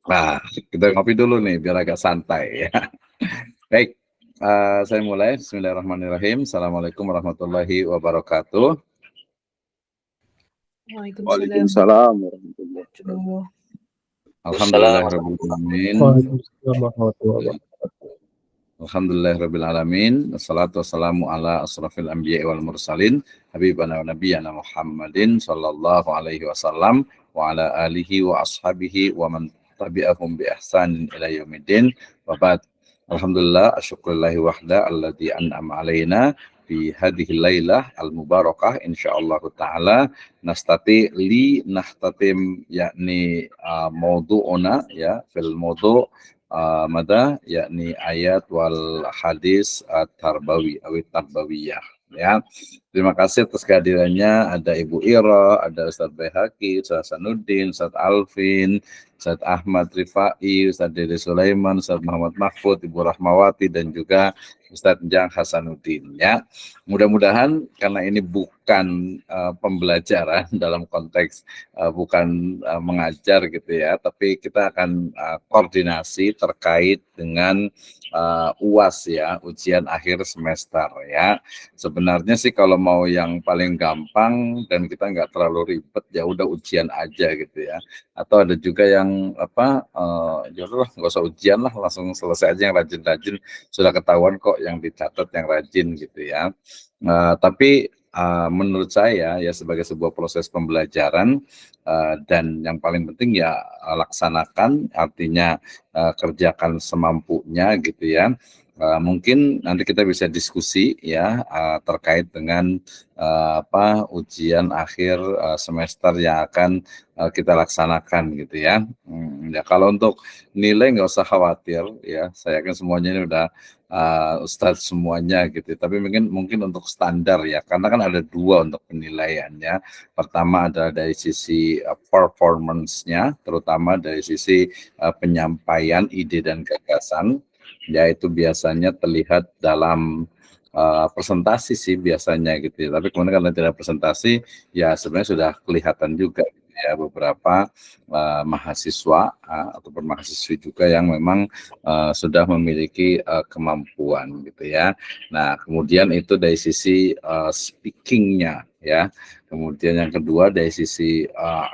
Nah, kita ngopi dulu nih biar agak santai ya. Baik, saya mulai. Bismillahirrahmanirrahim. Assalamualaikum warahmatullahi wabarakatuh. Waalaikumsalam Waalaikumsalam warahmatullahi wabarakatuh. warahmatullahi. Alhamdulillahirrahmanirrahim. Waalaikumsalam warahmatullahi wabarakatuh. Alhamdulillahirrahmanirrahim. Assalatu wassalamu ala asrafil anbiya wal mursalin. Habibana wa nabiyana Muhammadin sallallahu alaihi wasallam wa ala alihi wa ashabihi wa man tabi'ahum bi ihsanin ila yaumiddin. Wa ba'd. Alhamdulillah, asyukrulillahi wahda alladzi an'ama alaina fi hadhihi lailah al-mubarakah insyaallah taala nahtatim yakni maudu'una ya fil maudu' mada yakni ayat wal hadis tarbawi awit tarbawiyah ya. Terima kasih atas kehadirannya, ada Ibu Ira, ada Ustadz Baihaqi, Ustadz Hasanuddin, Ustadz Alvin, Ustadz Ahmad Rifai, Ustadz Dede Sulaiman, Ustadz Muhammad Mahfud, Ibu Rahmawati, dan juga Ustadz Jang Hasanuddin ya. Mudah-mudahan karena ini bukan pembelajaran dalam konteks bukan mengajar gitu ya, tapi kita akan koordinasi terkait dengan UAS ya, ujian akhir semester ya. Sebenarnya sih kalau mau yang paling gampang dan kita nggak terlalu ribet ya udah ujian aja gitu ya. Atau ada juga yang ya udah nggak usah ujian lah, langsung selesai aja yang rajin-rajin, sudah ketahuan kok yang dicatat yang rajin gitu ya. Tapi menurut saya ya sebagai sebuah proses pembelajaran dan yang paling penting ya laksanakan, artinya kerjakan semampunya gitu ya. Mungkin nanti kita bisa diskusi ya terkait dengan ujian akhir semester yang akan kita laksanakan gitu ya. Ya kalau untuk nilai nggak usah khawatir ya, saya yakin semuanya ini udah Ustadz semuanya gitu. Tapi mungkin untuk standar ya, karena kan ada dua untuk penilaiannya. Pertama adalah dari sisi performance-nya, terutama dari sisi penyampaian ide dan gagasan, yaitu biasanya terlihat dalam presentasi sih biasanya gitu ya. Tapi kemudian kalau tidak presentasi, ya sebenarnya sudah kelihatan juga gitu ya beberapa mahasiswa ataupun mahasiswi juga yang memang sudah memiliki kemampuan gitu ya. Nah kemudian itu dari sisi speakingnya ya. Kemudian yang kedua dari sisi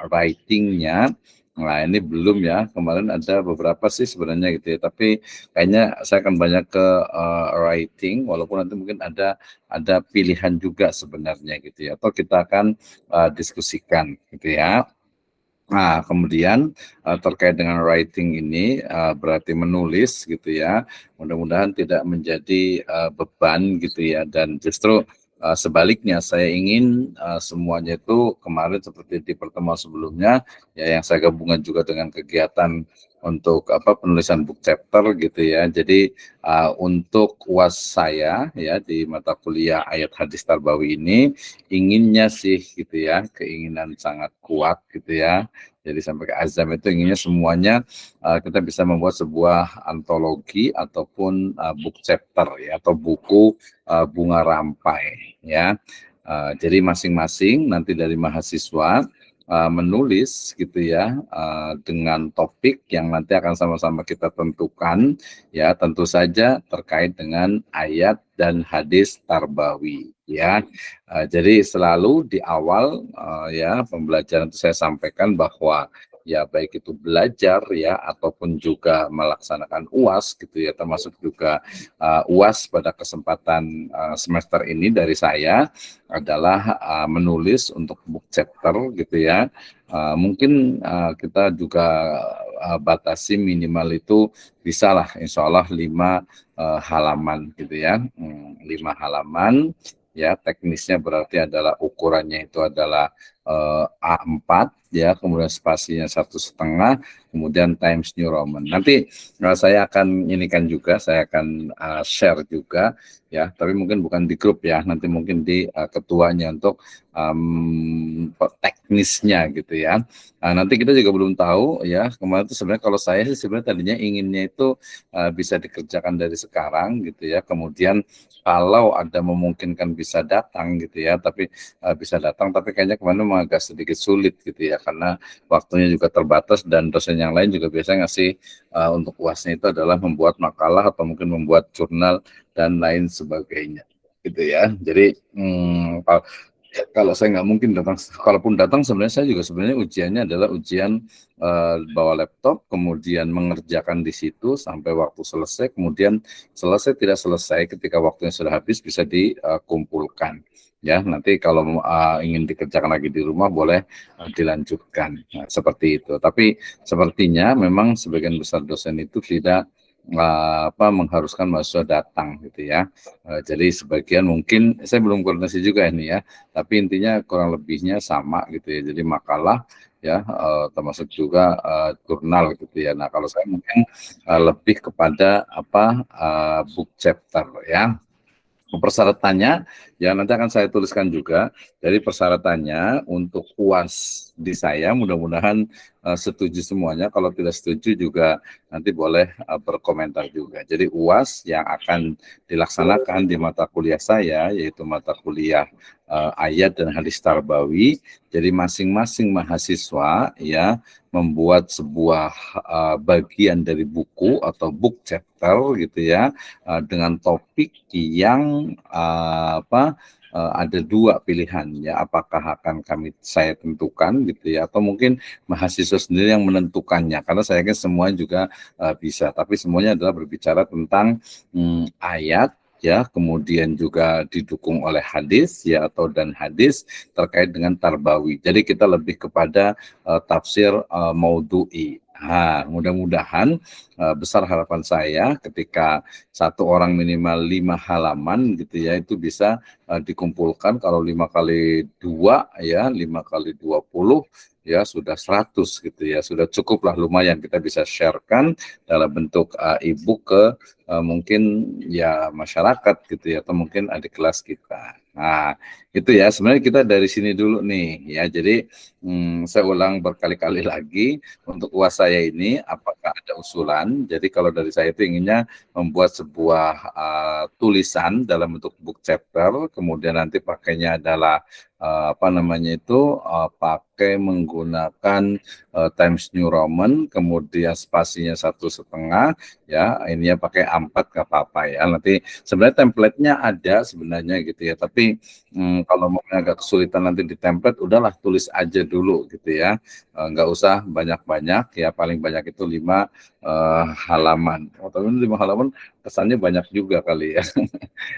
writingnya. Nah ini belum ya, kemarin ada beberapa sih sebenarnya gitu ya, tapi kayaknya saya akan banyak ke writing, walaupun nanti mungkin ada pilihan juga sebenarnya gitu ya, atau kita akan diskusikan gitu ya. Nah, kemudian terkait dengan writing ini berarti menulis gitu ya. Mudah-mudahan tidak menjadi beban gitu ya, dan justru sebaliknya saya ingin semuanya itu kemarin seperti di pertemuan sebelumnya ya yang saya gabungkan juga dengan kegiatan untuk penulisan book chapter gitu ya. Jadi untuk UAS saya ya di mata kuliah ayat hadis tarbawi ini inginnya sih gitu ya, keinginan sangat kuat gitu ya. Jadi sampai ke azam itu inginnya semuanya kita bisa membuat sebuah antologi ataupun book chapter ya, atau buku bunga rampai ya. Jadi masing-masing nanti dari mahasiswa menulis gitu ya dengan topik yang nanti akan sama-sama kita tentukan ya, tentu saja terkait dengan ayat dan hadis tarbawi ya. Jadi selalu di awal ya pembelajaran itu saya sampaikan bahwa ya baik itu belajar ya ataupun juga melaksanakan UAS gitu ya, termasuk juga UAS pada kesempatan semester ini dari saya adalah menulis untuk book chapter gitu ya. Mungkin kita juga batasi minimal itu bisa lah insya Allah 5 halaman gitu ya, 5 halaman ya. Teknisnya berarti adalah ukurannya itu adalah A4 ya, kemudian spasinya 1,5, kemudian Times New Roman. Nanti saya akan inikan juga, saya akan share juga ya, tapi mungkin bukan di grup ya, nanti mungkin di ketuanya untuk teknisnya gitu ya. Nanti kita juga belum tahu ya, kemarin itu sebenarnya kalau saya sih sebenarnya tadinya inginnya itu bisa dikerjakan dari sekarang gitu ya, kemudian kalau ada memungkinkan bisa datang gitu ya, tapi bisa datang, tapi kayaknya kemarin memang agak sedikit sulit gitu ya, karena waktunya juga terbatas dan dosen yang lain juga biasanya ngasih untuk UASnya itu adalah membuat makalah atau mungkin membuat jurnal dan lain sebagainya gitu ya. Jadi kalau saya nggak mungkin datang, kalaupun datang sebenarnya saya juga sebenarnya ujiannya adalah ujian bawa laptop, kemudian mengerjakan di situ sampai waktu selesai, kemudian selesai tidak selesai ketika waktunya sudah habis bisa dikumpulkan. Ya, nanti kalau ingin dikerjakan lagi di rumah boleh dilanjutkan. Nah, seperti itu. Tapi sepertinya memang sebagian besar dosen itu tidak mengharuskan mahasiswa datang gitu ya. Jadi sebagian mungkin saya belum koordinasi juga ini ya, tapi intinya kurang lebihnya sama gitu ya. Jadi makalah ya termasuk juga jurnal gitu ya. Nah kalau saya mungkin lebih kepada book chapter ya. Persyaratannya ya nanti akan saya tuliskan juga. Jadi persyaratannya untuk UAS di saya mudah-mudahan setuju semuanya. Kalau tidak setuju juga nanti boleh berkomentar juga. Jadi UAS yang akan dilaksanakan di mata kuliah saya yaitu mata kuliah ayat dan hadis tarbawi. Jadi masing-masing mahasiswa ya membuat sebuah bagian dari buku atau book chapter gitu ya dengan topik yang ada dua pilihan ya, apakah akan saya tentukan gitu ya atau mungkin mahasiswa sendiri yang menentukannya, karena saya yakin semua juga bisa, tapi semuanya adalah berbicara tentang ayat ya, kemudian juga didukung oleh hadis ya atau dan hadis terkait dengan tarbawi. Jadi kita lebih kepada tafsir maudhu'i. Nah, mudah-mudahan besar harapan saya ketika satu orang minimal 5 halaman gitu ya, itu bisa dikumpulkan. Kalau 5 kali 2 ya, 5 kali 20 ya sudah 100 gitu ya, sudah cukuplah, lumayan kita bisa sharekan dalam bentuk e-book ke mungkin ya masyarakat gitu ya, atau mungkin adik kelas kita. Nah itu ya, sebenarnya kita dari sini dulu nih ya. Jadi saya ulang berkali-kali lagi, untuk UAS saya ini apakah ada usulan. Jadi kalau dari saya itu inginnya membuat sebuah tulisan dalam bentuk book chapter, kemudian nanti pakainya adalah pakai menggunakan Times New Roman, kemudian spasinya 1,5 ya, ininya pakai A4 nggak apa-apa ya. Nanti sebenarnya template-nya ada sebenarnya gitu ya, tapi kalau mau agak kesulitan nanti di template, udahlah tulis aja dulu gitu ya, nggak usah banyak-banyak ya, paling banyak itu 5 halaman. Tapi 5 halaman kesannya banyak juga kali ya.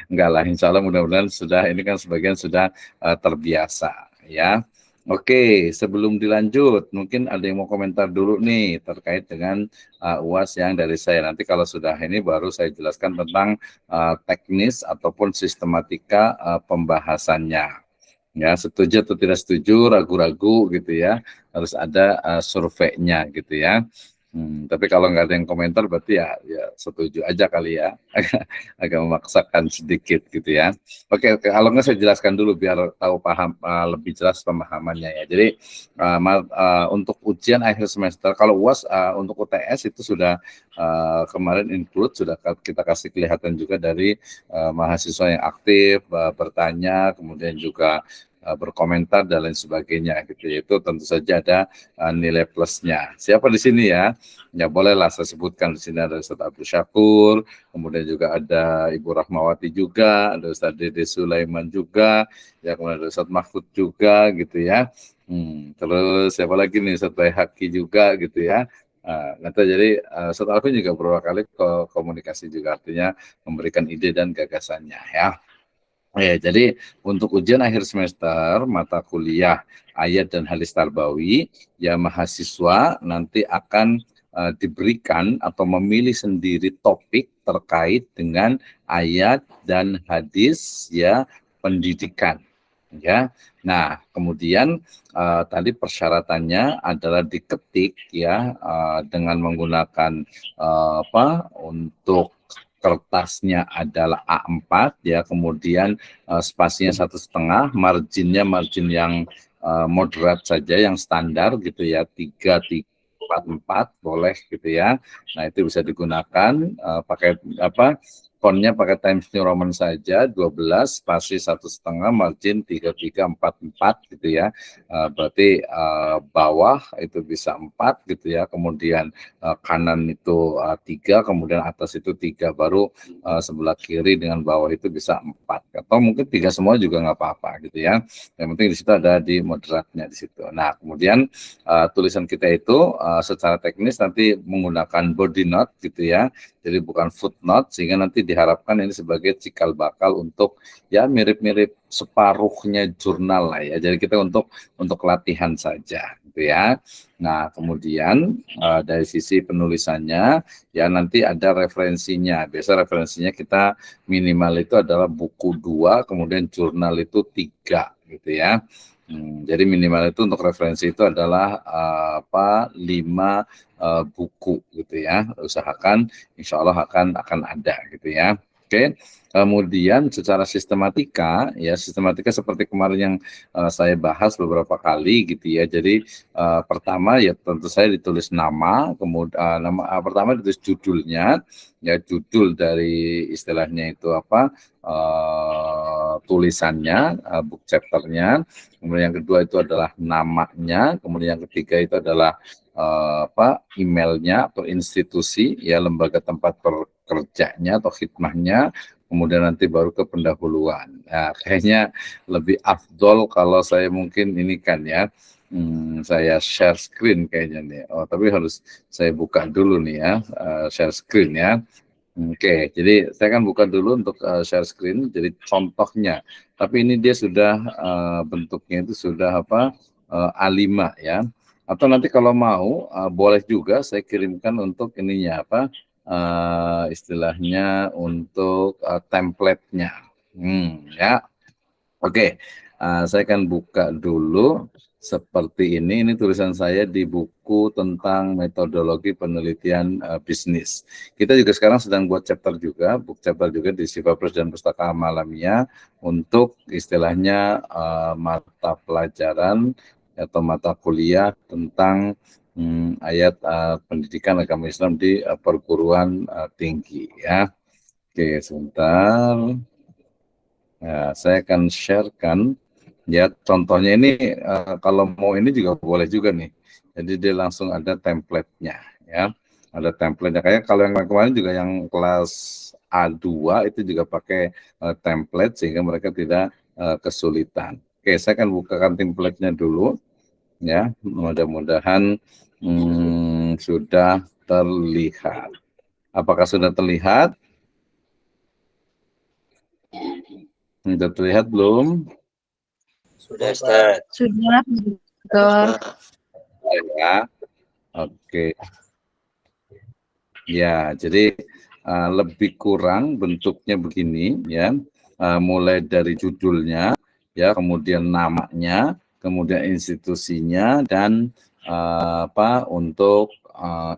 Enggak lah, insya Allah mudah-mudahan sudah, ini kan sebagian sudah terbiasa ya. Oke, sebelum dilanjut, mungkin ada yang mau komentar dulu nih terkait dengan UAS yang dari saya. Nanti kalau sudah ini baru saya jelaskan tentang teknis ataupun sistematika pembahasannya. Ya, setuju atau tidak setuju, ragu-ragu gitu ya, harus ada surveinya gitu ya. Tapi kalau nggak ada yang komentar berarti ya setuju aja kali ya, agak memaksakan sedikit gitu ya. Oke, kalau nggak saya jelaskan dulu biar tahu paham lebih jelas pemahamannya ya. Jadi untuk ujian akhir semester, kalau UAS untuk UTS itu sudah kemarin include, sudah kita kasih kelihatan juga dari mahasiswa yang aktif bertanya, kemudian juga berkomentar dan lain sebagainya gitu. Itu tentu saja ada nilai plusnya. Siapa di sini ya? Ya bolehlah saya sebutkan. Di sini ada Ustaz Abdul Syakur, kemudian juga ada Ibu Rahmawati juga, ada Ustaz Dede Sulaiman juga, ya kemudian ada Ustaz Mahfud juga gitu ya. Terus siapa lagi nih, Ustaz Baihaqi juga gitu ya. Nanti jadi Ustaz Alvin juga beberapa kali komunikasi juga, artinya memberikan ide dan gagasannya ya. Ya, jadi untuk ujian akhir semester mata kuliah ayat dan hadis tarbawi, ya mahasiswa nanti akan diberikan atau memilih sendiri topik terkait dengan ayat dan hadis ya pendidikan. Ya, nah kemudian tadi persyaratannya adalah diketik ya dengan menggunakan untuk kertasnya adalah A4 ya, kemudian spasinya 1,5, margin yang moderat saja, yang standar gitu ya, 3,4 boleh gitu ya. Nah itu bisa digunakan pakai fontnya pakai Times New Roman saja, 12, spasi 1,5, margin 3344 gitu ya. Berarti bawah itu bisa 4 gitu ya, kemudian kanan itu 3, kemudian atas itu 3, baru sebelah kiri dengan bawah itu bisa 4. Atau mungkin 3 semua juga nggak apa-apa gitu ya. Yang penting di situ ada di moderatnya di situ. Nah, kemudian tulisan kita itu secara teknis nanti menggunakan body note gitu ya. Jadi bukan footnote, sehingga nanti diharapkan ini sebagai cikal bakal untuk ya mirip-mirip separuhnya jurnal lah ya. Jadi kita untuk latihan saja gitu ya. Nah, kemudian dari sisi penulisannya ya nanti ada referensinya. Biasa referensinya kita minimal itu adalah buku 2, kemudian jurnal itu 3 gitu ya. Jadi minimal itu untuk referensi itu adalah 5 buku gitu ya. Usahakan insya Allah akan ada gitu ya. Oke. Kemudian secara sistematika ya, sistematika seperti kemarin yang saya bahas beberapa kali gitu ya. Jadi pertama ya tentu saya ditulis nama, kemudian pertama ditulis judulnya, ya judul dari istilahnya itu apa, tulisannya, book chapternya. Kemudian yang kedua itu adalah namanya, kemudian yang ketiga itu adalah emailnya atau institusi ya, lembaga tempat kerjanya atau khidmahnya, kemudian nanti baru ke pendahuluan. Nah, kayaknya lebih afdol kalau saya mungkin ini kan ya, saya share screen kayaknya nih. Oh, tapi harus saya buka dulu nih ya, share screen ya. Oke, jadi saya kan buka dulu untuk share screen, jadi contohnya. Tapi ini dia sudah bentuknya itu sudah apa, A5 ya. Atau nanti kalau mau boleh juga saya kirimkan untuk ininya apa, istilahnya untuk template-nya. Ya. Oke, saya akan buka dulu seperti ini. Ini tulisan saya di buku tentang metodologi penelitian bisnis. Kita juga sekarang sedang buat chapter juga, book chapter juga di Siva Press dan Pustaka Malamia untuk istilahnya mata pelajaran atau mata kuliah tentang ayat pendidikan agama Islam di perguruan tinggi ya. Oke, sebentar. Nah, saya akan sharekan ya, contohnya ini kalau mau ini juga boleh juga nih. Jadi dia langsung ada template-nya ya. Ada template-nya, kayak kalau yang kemarin juga yang kelas A2 itu juga pakai template sehingga mereka tidak kesulitan. Oke, saya akan bukakan template-nya dulu ya. Mudah-mudahan sudah terlihat. Apakah sudah terlihat? Sudah terlihat belum? Sudah, Ustaz. Sudah, Dokter. Ya, oke. Ya, jadi lebih kurang bentuknya begini ya. Mulai dari judulnya, ya, kemudian namanya, kemudian institusinya, dan untuk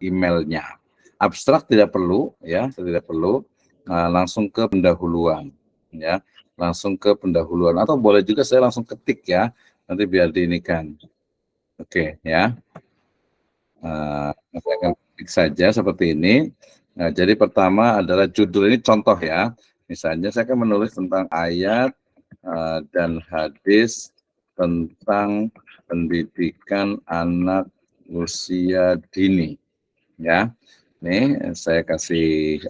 emailnya. Abstrak tidak perlu, ya, tidak perlu. Langsung ke pendahuluan, ya, langsung ke pendahuluan. Atau boleh juga saya langsung ketik ya, nanti biar diinikan. Oke, ya. Saya akan ketik saja seperti ini. Nah, jadi pertama adalah judul, ini contoh ya. Misalnya saya akan menulis tentang ayat dan hadis tentang pendidikan anak usia dini. Ya, ini saya kasih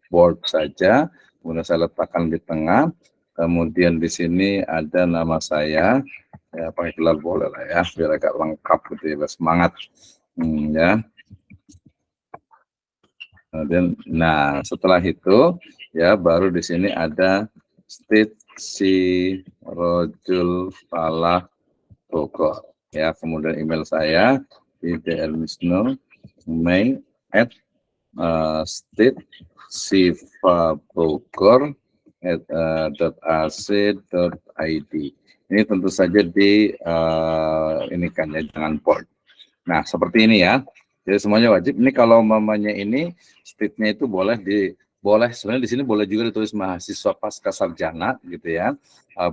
bold saja, kemudian saya letakkan di tengah. Kemudian di sini ada nama saya, ya pakai gelar boleh lah ya, biar agak lengkap gitu ya, semangat. Ya. Dan nah setelah itu ya baru di sini ada state si Rojul Falah Bogor ya, kemudian email saya di @state siva Bogor .ac.id. Ini tentu saja di ini kan ya, jangan port. Nah seperti ini ya. Jadi semuanya wajib. Ini kalau mamanya ini state-nya itu boleh sebenarnya di sini boleh juga ditulis mahasiswa pasca sarjana gitu ya.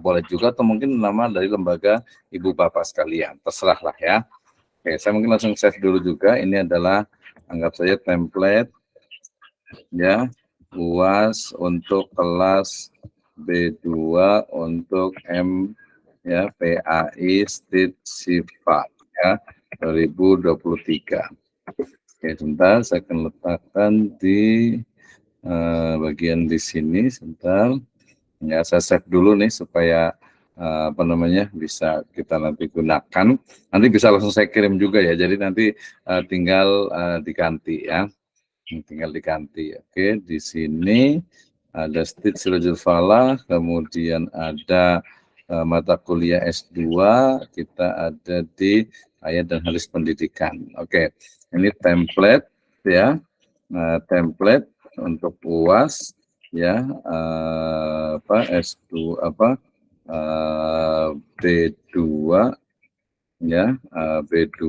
Boleh juga, atau mungkin nama dari lembaga ibu bapak sekalian. Terserah lah ya. Oke, saya mungkin langsung save dulu juga. Ini adalah anggap saja template ya. UAS untuk kelas B2 untuk M ya PAI Stit Sifa ya 2023. Oke, sebentar saya akan letakkan di bagian di sini sebentar. Ya, saya save dulu nih supaya apa namanya bisa kita nanti gunakan. Nanti bisa langsung saya kirim juga ya. Jadi nanti tinggal diganti ya. Tinggal diganti. Oke, di sini ada Stid Sirajul Falah, kemudian ada mata kuliah S2, kita ada di ayat dan hadis pendidikan. Oke, ini template ya, template untuk UAS ya, S2 B2 ya, B2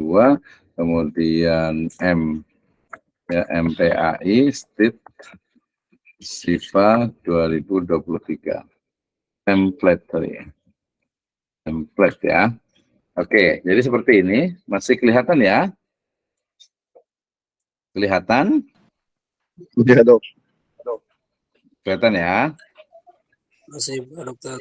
kemudian ya MPAI Stit Sifa 2023 template template ya. Oke, jadi seperti ini masih kelihatan ya? Kelihatan? Iya, Dok. Kelihatan ya? Masih Pak Dokter.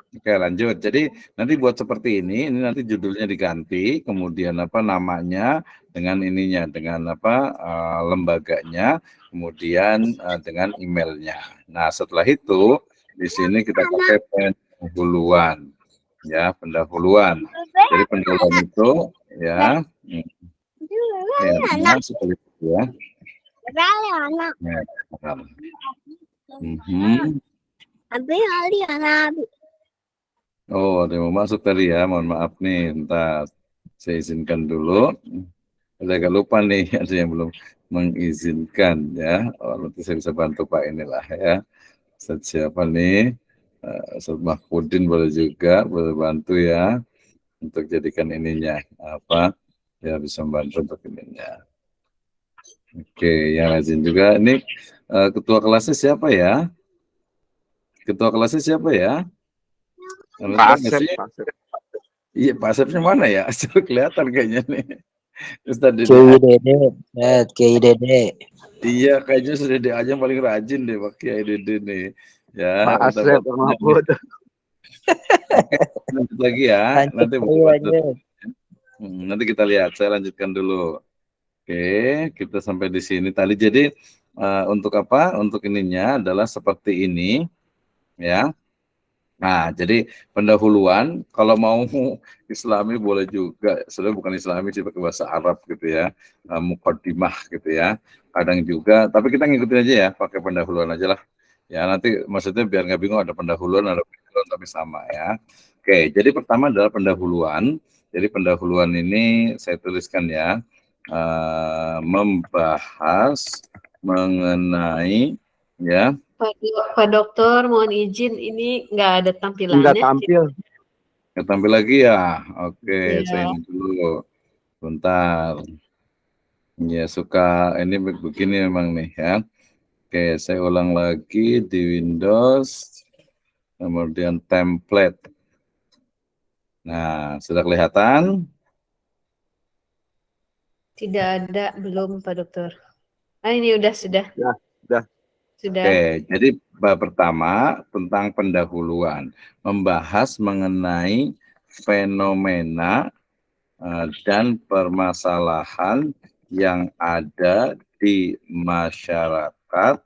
Oke, lanjut. Jadi nanti buat seperti ini nanti judulnya diganti, kemudian apa namanya dengan ininya, dengan apa lembaganya, kemudian dengan emailnya. Nah, setelah itu di sini kita pakai pendahuluan, ya pendahuluan. Jadi pendahuluan itu ya, seperti itu ya. Oh, ada yang mau masuk tadi ya, mohon maaf nih, entar saya izinkan dulu. Saya agak lupa nih, ada yang belum mengizinkan ya. Oh, nanti saya bisa bantu Pak inilah ya. Siapa nih? Ustaz Mahfudin boleh juga, boleh bantu ya untuk jadikan ininya apa? Ya bisa membantu untuk ininya. Oke, yang rajin juga ini ketua kelasnya siapa ya? Ketua kelasnya siapa ya? Pak Asep. Iya, Pak Asepnya mana ya? Coba kelihatan kayaknya nih. Ustaz Dede. Kiai Dede. Iya, kayaknya Ustaz Dede aja yang paling rajin deh Pak Kiai Dede nih. Ya, Pak Asep, Mahfud. Lanjut lagi ya. Nanti kita lihat. Saya lanjutkan dulu. Oke, kita sampai di sini tadi. Jadi untuk apa? Untuk ininya adalah seperti ini, ya. Nah, jadi pendahuluan kalau mau Islami boleh juga. Sebenarnya bukan Islami sih, pakai bahasa Arab gitu ya, muqaddimah gitu ya. Kadang juga, tapi kita ngikutin aja ya, pakai pendahuluan aja lah. Ya nanti maksudnya biar nggak bingung ada pendahuluan, ada pendahuluan tapi sama ya. Oke, jadi pertama adalah pendahuluan. Jadi pendahuluan ini saya tuliskan ya, membahas mengenai ya. Pak Dokter, mohon izin, ini nggak ada tampilannya. Nggak tampil. Nggak tampil lagi ya? Oke, Iya. saya ini dulu. Bentar. Ya suka ini begini memang nih ya. Oke, saya ulang lagi di Windows. Kemudian template. Nah, sudah kelihatan? Tidak ada, belum Pak Dokter. Ini sudah. Ya, sudah. Sudah. Oke, jadi pertama tentang pendahuluan, membahas mengenai fenomena dan permasalahan yang ada di masyarakat,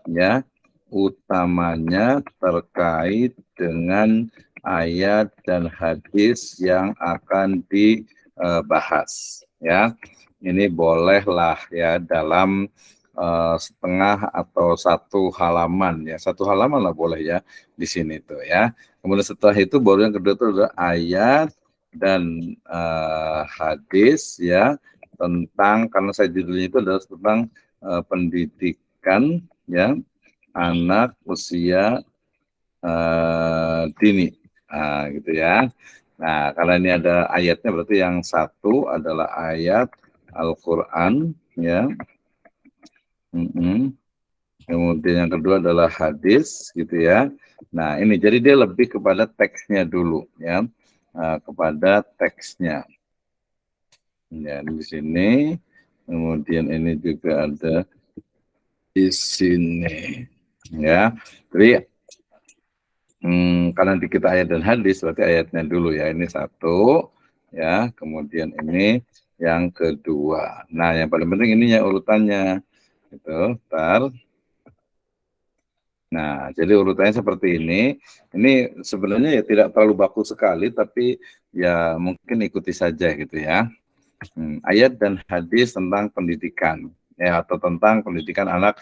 ya, utamanya terkait dengan ayat dan hadis yang akan dibahas, ya. Ini bolehlah ya dalam setengah atau satu halaman ya, satu halaman lah boleh ya di sini tuh ya. Kemudian setelah itu baru yang kedua itu adalah ayat dan hadis ya tentang, karena saya judulnya itu adalah tentang pendidikan ya anak usia dini, gitu ya. Nah, karena ini ada ayatnya berarti yang satu adalah ayat Al-Quran ya. Kemudian yang kedua adalah hadis gitu ya. Nah ini jadi dia lebih kepada teksnya dulu ya, kepada teksnya. Ya di sini. Kemudian ini juga ada di sini. Ya, jadi karena di kita ayat dan hadis, berarti ayatnya dulu ya. Ini satu, ya. Kemudian ini yang kedua. Nah, yang paling penting ini ya urutannya. Gitu, tar. Nah, jadi urutannya seperti ini. Ini sebenarnya ya tidak terlalu baku sekali, tapi ya mungkin ikuti saja gitu ya. Ayat dan hadis tentang pendidikan ya atau tentang pendidikan anak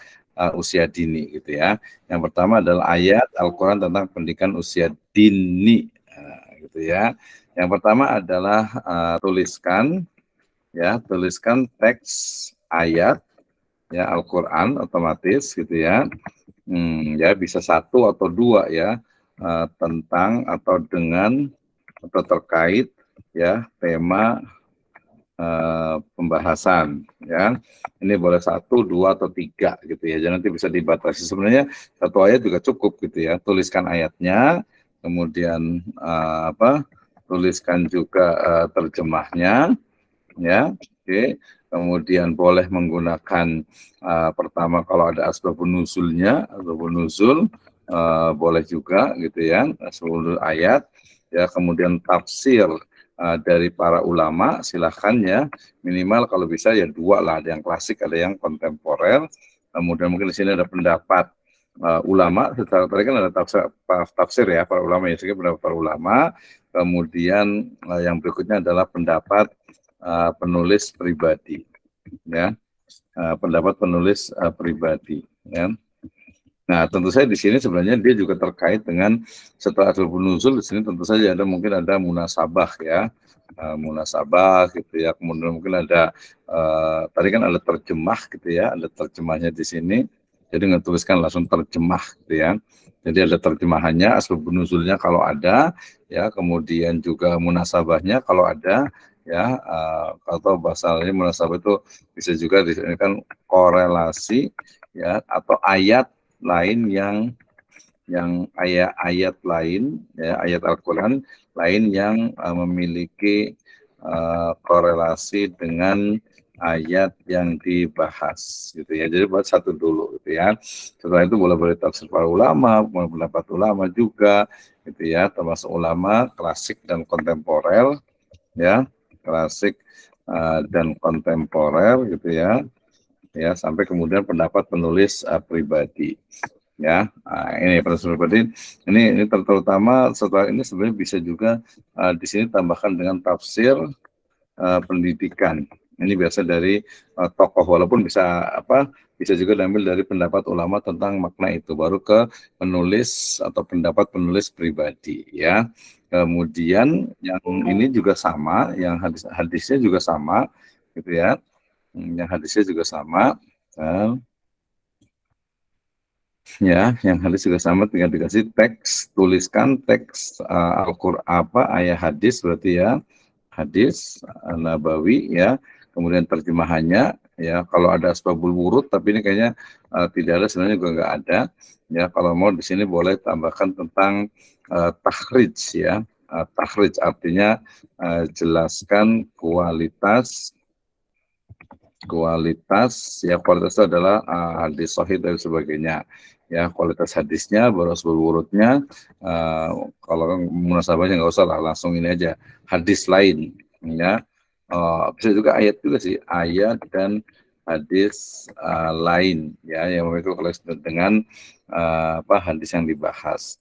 usia dini gitu ya. Yang pertama adalah ayat Al-Qur'an tentang pendidikan usia dini gitu ya. Yang pertama adalah tuliskan teks ayat ya Al-Qur'an otomatis gitu ya. Ya bisa satu atau dua ya tentang atau dengan atau terkait ya tema pembahasan ya. Ini boleh satu, dua atau tiga gitu ya. Jadi nanti bisa dibatasi. Sebenarnya satu ayat juga cukup gitu ya. Tuliskan ayatnya, kemudian tuliskan juga terjemahnya ya. Oke. Kemudian boleh menggunakan pertama kalau ada asbabun nuzulnya, asbabun nuzul boleh juga gitu ya, seluruh ayat ya. Kemudian tafsir dari para ulama silahkan ya, minimal kalau bisa ya dua lah, ada yang klasik ada yang kontemporer. Kemudian mungkin di sini ada pendapat ulama, secara tadi kan ada tafsir ya para ulama ya, sehingga pendapat para ulama. Kemudian yang berikutnya adalah pendapat penulis pribadi ya, pendapat penulis pribadi ya. Nah, tentu saja di sini sebenarnya dia juga terkait dengan setelah asbabun nuzul. Di sini tentu saja ada mungkin ada munasabah ya, munasabah gitu ya. Kemudian mungkin ada tadi kan ada terjemah gitu ya, ada terjemahnya di sini. Jadi nggak tuliskan langsung terjemah gitu ya. Jadi ada terjemahannya, asbabun nuzulnya kalau ada ya, kemudian juga munasabahnya kalau ada ya, atau bahasannya munasabah itu bisa juga di sini kan korelasi ya atau ayat lain yang ayat-ayat lain ya, ayat Al-Qur'an lain yang memiliki korelasi dengan ayat yang dibahas gitu ya. Jadi buat satu dulu gitu ya. Setelah itu boleh tafsir para ulama, pendapat ulama juga gitu ya, termasuk ulama klasik dan kontemporer ya, klasik dan kontemporer gitu ya. Ya, sampai kemudian pendapat penulis pribadi ya. Ini penulis pribadi ini terutama setelah ini sebenarnya bisa juga di sini tambahkan dengan tafsir pendidikan. Ini biasa dari tokoh, walaupun bisa bisa juga diambil dari pendapat ulama tentang makna itu, baru ke penulis atau pendapat penulis pribadi ya. Kemudian yang ini juga sama, yang hadisnya juga sama gitu ya. Yang hadisnya juga sama ya, yang hadis juga sama, tinggal dikasih teks, tuliskan teks Al-Qur'an ayat hadis berarti ya, hadis nabawi ya, kemudian terjemahannya ya. Kalau ada asbabul wurud, tapi ini kayaknya tidak ada, sebenarnya juga nggak ada ya. Kalau mau di sini boleh tambahkan tentang takhrij ya. Takhrij artinya jelaskan kualitas ya, kualitas itu adalah hadis sahih dan sebagainya ya, kualitas hadisnya baru asbab wurudnya. Kalau munasabahnya nggak usah lah, langsung ini aja hadis lain ya. Bisa juga ayat juga sih, ayat dan hadis lain ya, yang memiliki koneksi dengan hadis yang dibahas.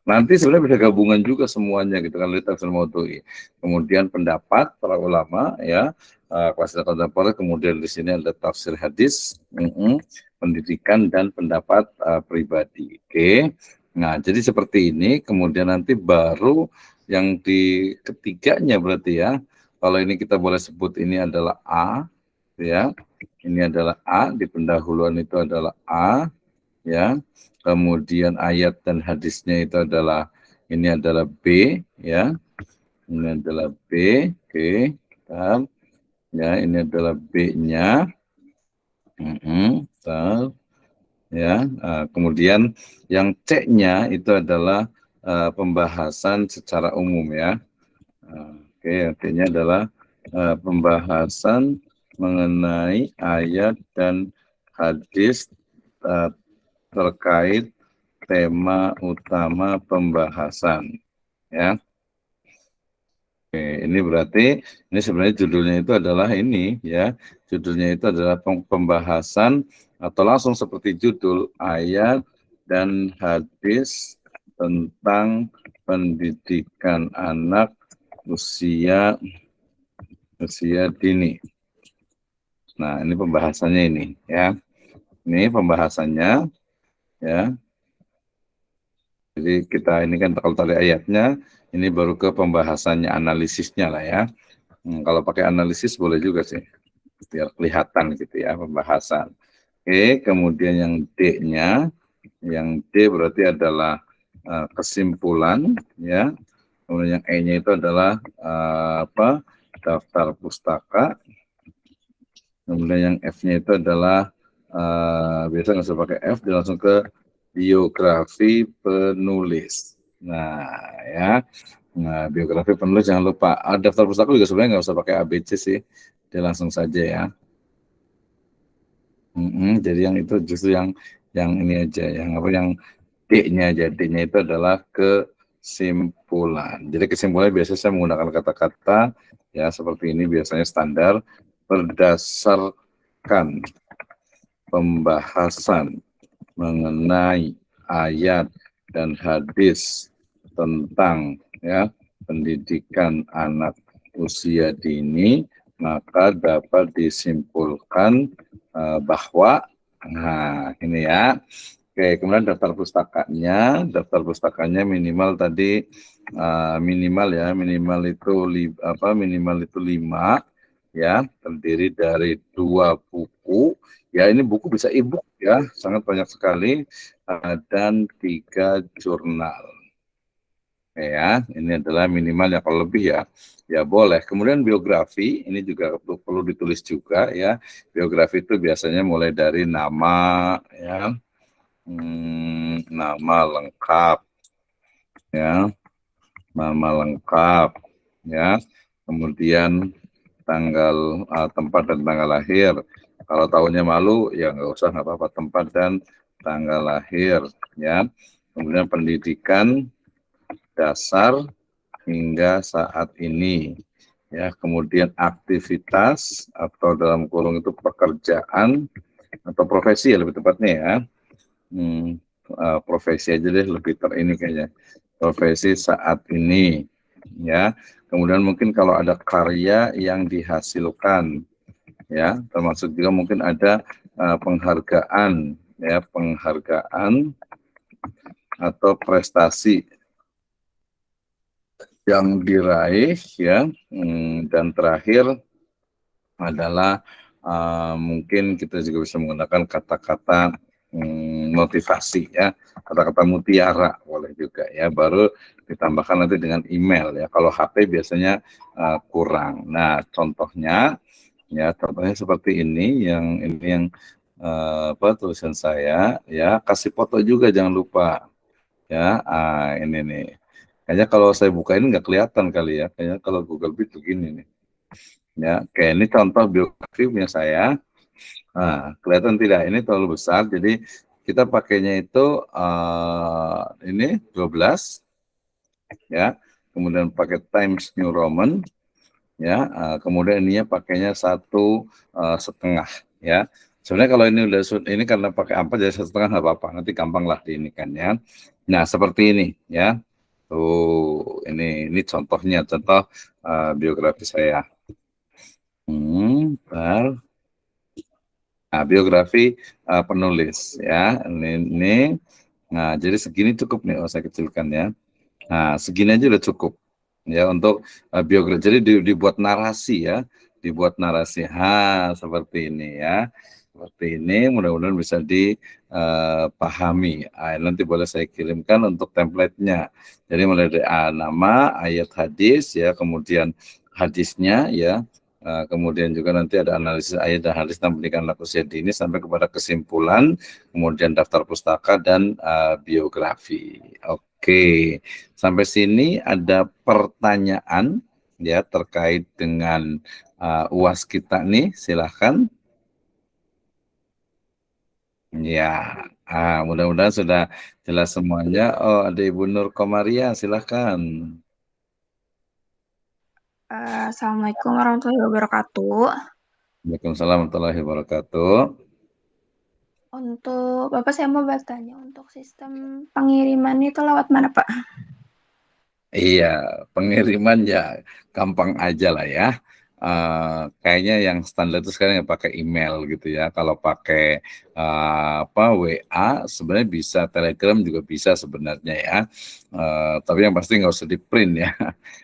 Nanti sebenarnya bisa gabungan juga semuanya gitu kan, tafsir maudhu'i. Kemudian pendapat para ulama ya, kelas kontemporer, kemudian di sini ada tafsir hadis, pendidikan dan pendapat pribadi. Oke. Nah, jadi seperti ini. Kemudian nanti baru yang di ketiganya berarti ya. Kalau ini kita boleh sebut ini adalah A ya. Ini adalah A, di pendahuluan itu adalah A ya. Kemudian ayat dan hadisnya itu adalah, ini adalah B ya. Ini adalah B. Oke. Ya, ini adalah B-nya. Ya, kemudian yang C-nya itu adalah pembahasan secara umum ya. Oke, artinya adalah pembahasan mengenai ayat dan hadis terkait tema utama pembahasan, ya. Oke, ini berarti ini sebenarnya judulnya itu adalah ini, ya. Judulnya itu adalah pembahasan atau langsung seperti judul ayat dan hadis tentang pendidikan anak usia dini. Nah, ini pembahasannya ini, ya. Ini pembahasannya, ya. Jadi kita ini kan kalau tadi ayatnya, ini baru ke pembahasannya, analisisnya lah ya. Kalau pakai analisis boleh juga sih, biar kelihatan gitu ya pembahasan. Oke, kemudian yang D-nya, yang D berarti adalah kesimpulan, ya. Kemudian yang E-nya itu adalah daftar pustaka. Kemudian yang F-nya itu adalah biasa nggak usah pakai F, dia langsung ke biografi penulis. Nah, ya. Nah, biografi penulis jangan lupa. Daftar pustaka juga sebenarnya nggak usah pakai ABC sih, dia langsung saja ya. Jadi yang itu justru yang ini aja, yang D-nya aja. D-nya itu adalah kesimpulan. Jadi kesimpulannya biasanya saya menggunakan kata-kata ya seperti ini, biasanya standar berdasarkan pembahasan mengenai ayat dan hadis tentang ya pendidikan anak usia dini, maka dapat disimpulkan bahwa ini ya. Oke, kemudian daftar pustakanya minimal tadi minimal itu 5 ya, terdiri dari 2 buku. Ya, ini buku bisa e-book ya, sangat banyak sekali, dan 3 jurnal. Ya, ini adalah minimal ya, kalau lebih ya boleh. Kemudian biografi ini juga perlu ditulis juga ya. Biografi itu biasanya mulai dari nama ya, nama lengkap ya, kemudian tanggal tempat dan tanggal lahir. Kalau tahunnya malu ya nggak usah, nggak apa-apa, tempat dan tanggal lahir ya. Kemudian pendidikan dasar hingga saat ini ya. Kemudian aktivitas atau dalam kurung itu pekerjaan atau profesi ya lebih tepatnya ya. Profesi aja deh, lebih ini kayaknya, profesi saat ini ya. Kemudian mungkin kalau ada karya yang dihasilkan ya, termasuk juga mungkin ada penghargaan ya, penghargaan atau prestasi yang diraih ya. Dan terakhir adalah mungkin kita juga bisa menggunakan kata-kata motivasi ya, kata-kata mutiara boleh juga ya, baru ditambahkan nanti dengan email ya. Kalau HP biasanya kurang. Nah, contohnya seperti ini, yang tulisan saya ya. Kasih foto juga jangan lupa ya. Ini nih, kayaknya kalau saya buka ini nggak kelihatan kali ya, kayaknya kalau Google Meet begini nih ya. Kayak ini contoh biografi punya saya. Nah, kelihatan tidak? Ini terlalu besar, jadi kita pakainya itu ini 12 ya. Kemudian pakai Times New Roman ya. Kemudian ininya pakainya 1,5 ya. Sebenarnya kalau ini udah ini karena pakai 4 jadi 1,5 nggak apa-apa, nanti gampang lah ini kan ya. Nah, seperti ini ya. Ini contohnya, contoh biografi saya. Nah, biografi penulis ya. Ini. Nah, jadi segini cukup nih. Saya kecilkan ya. Nah, segini aja udah cukup ya untuk biografi. Jadi dibuat narasi ya, seperti ini ya. Seperti ini, mudah-mudahan bisa dipahami. Nanti boleh saya kirimkan untuk template-nya. Jadi mulai dari nama, ayat hadis ya, kemudian hadisnya ya. Kemudian juga nanti ada analisis ayat dan hadis tentang pendidikan anak usia dini sampai kepada kesimpulan, kemudian daftar pustaka dan biografi. Oke, sampai sini ada pertanyaan ya terkait dengan UAS kita nih, silahkan. Ya, mudah-mudahan sudah jelas semuanya. Oh, ada Ibu Nur Komaria, silahkan. Assalamualaikum warahmatullahi wabarakatuh. Waalaikumsalam warahmatullahi wabarakatuh. Untuk Bapak saya mau bertanya untuk sistem pengiriman itu lewat mana Pak? Iya, pengiriman ya gampang aja lah ya. Kayaknya yang standar itu sekarang yang pakai email gitu ya. Kalau pakai WA sebenarnya bisa, Telegram juga bisa sebenarnya ya. Tapi yang pasti nggak usah di print ya,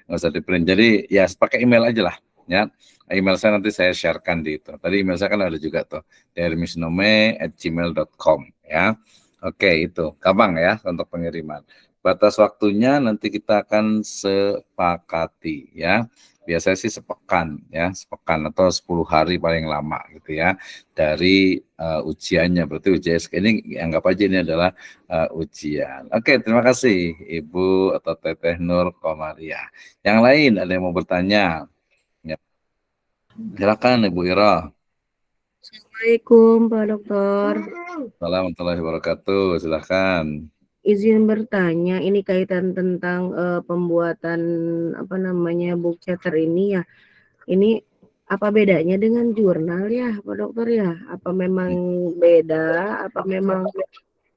nggak usah di print. Jadi ya pakai email aja lah ya. Email saya nanti saya sharekan di itu. Tadi email saya kan ada juga tuh, dermisnome@gmail.com ya. Oke, itu gampang ya untuk pengiriman. Batas waktunya nanti kita akan sepakati ya. Biasanya sih sepekan ya, sepekan atau 10 hari paling lama gitu ya dari ujiannya. Berarti ujian ini anggap aja ini adalah ujian. Oke, terima kasih Ibu atau Teteh Nur Komaria. Yang lain ada yang mau bertanya? Ya. Silakan Ibu Ira. Assalamualaikum Pak Dokter. Assalamualaikum warahmatullahi wabarakatuh. Silakan. Izin bertanya, ini kaitan tentang pembuatan book chapter ini ya. Ini apa bedanya dengan jurnal ya Pak Dokter ya? Apa memang beda? Apa memang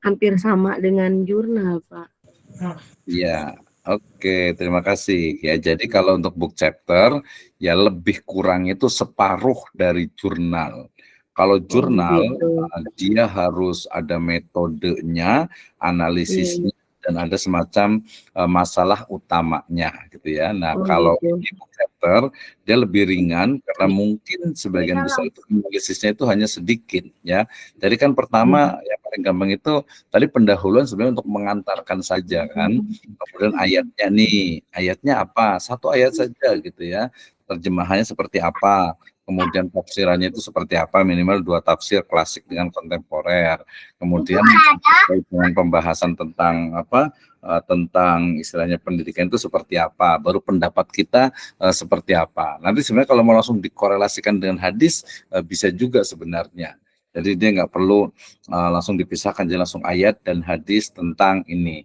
hampir sama dengan jurnal Pak? Ya, oke, terima kasih. Ya, jadi kalau untuk book chapter, ya lebih kurang itu separuh dari jurnal. Kalau jurnal, gitu. dia harus ada metodenya, analisisnya, dan ada semacam masalah utamanya, gitu ya. Nah, kalau gitu. ini book chapter, dia lebih ringan karena mungkin sebagian besar itu analisisnya itu hanya sedikit, ya. Jadi kan pertama, yang paling gampang itu tadi pendahuluan sebenarnya untuk mengantarkan saja kan. Kemudian ayatnya nih, ayatnya apa? Satu ayat saja gitu ya. Terjemahannya seperti apa? Kemudian tafsirannya itu seperti apa, minimal 2 tafsir klasik dengan kontemporer. Kemudian dengan pembahasan tentang tentang istilahnya pendidikan itu seperti apa, baru pendapat kita seperti apa. Nanti sebenarnya kalau mau langsung dikorelasikan dengan hadis bisa juga sebenarnya. Jadi dia nggak perlu langsung dipisahkan, jadi langsung ayat dan hadis tentang ini.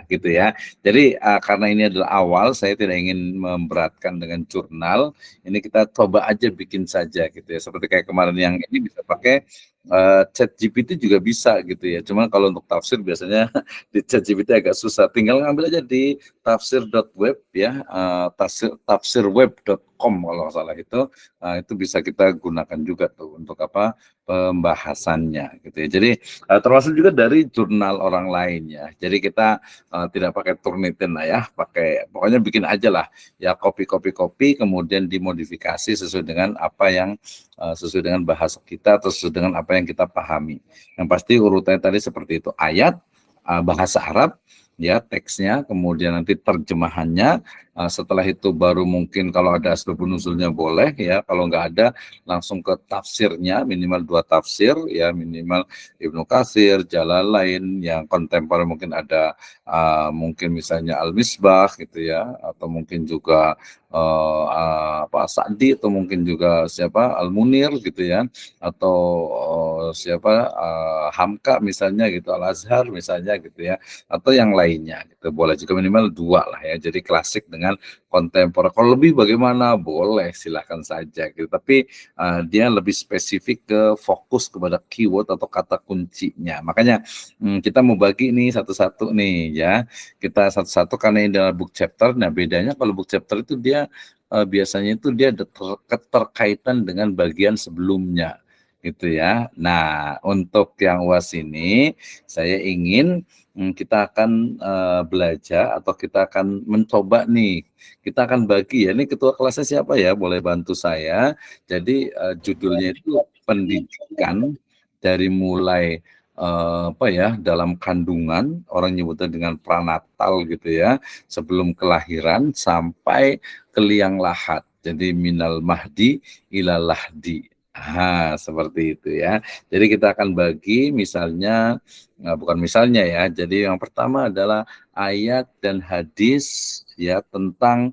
Gitu ya. Jadi karena ini adalah awal, saya tidak ingin memberatkan dengan jurnal. Ini kita coba aja bikin saja gitu ya. Seperti kayak kemarin yang ini bisa pakai chat GPT juga bisa gitu ya. Cuma kalau untuk tafsir biasanya di chat GPT agak susah. Tinggal ngambil aja di tafsir.web ya, tafsirweb.com kalau nggak salah itu bisa kita gunakan juga tuh untuk pembahasannya gitu ya. Jadi termasuk juga dari jurnal orang lain ya. Jadi kita tidak pakai Turnitin lah ya, pokoknya bikin aja lah ya, kopi kemudian dimodifikasi sesuai dengan apa yang sesuai dengan bahasa kita atau sesuai dengan apa yang kita pahami. Yang pasti urutannya tadi seperti itu, ayat, bahasa Arab ya teksnya, kemudian nanti terjemahannya, setelah itu baru mungkin kalau ada asbabun nuzulnya boleh ya, kalau nggak ada langsung ke tafsirnya, minimal 2 tafsir ya, minimal Ibnu Katsir, Jalalain, yang kontemporer mungkin ada mungkin misalnya Al-Misbah gitu ya, atau mungkin juga Sa'di, atau mungkin juga siapa Al-Munir gitu ya, atau siapa Hamka misalnya gitu, Al-Azhar misalnya gitu ya, atau yang lainnya gitu. Boleh juga minimal 2 lah ya, jadi klasik dengan kontemporer. Kalau lebih bagaimana? Boleh, silahkan saja gitu, tapi dia lebih spesifik ke fokus kepada keyword atau kata kuncinya. Makanya kita mau bagi nih satu-satu nih ya, kita satu-satu karena ini adalah book chapter. Nah bedanya kalau book chapter itu dia biasanya itu dia ada keterkaitan dengan bagian sebelumnya gitu ya. Nah untuk yang UAS ini saya ingin kita akan belajar atau kita akan mencoba nih, kita akan bagi ya, ini ketua kelasnya siapa ya, boleh bantu saya. Jadi judulnya itu pendidikan dari mulai dalam kandungan, orang nyebutnya dengan pranatal gitu ya, sebelum kelahiran sampai ke liang lahat. Jadi minal mahdi ilal lahdi. Seperti itu ya. Jadi kita akan bagi misalnya, bukan misalnya ya. Jadi yang pertama adalah ayat dan hadis ya tentang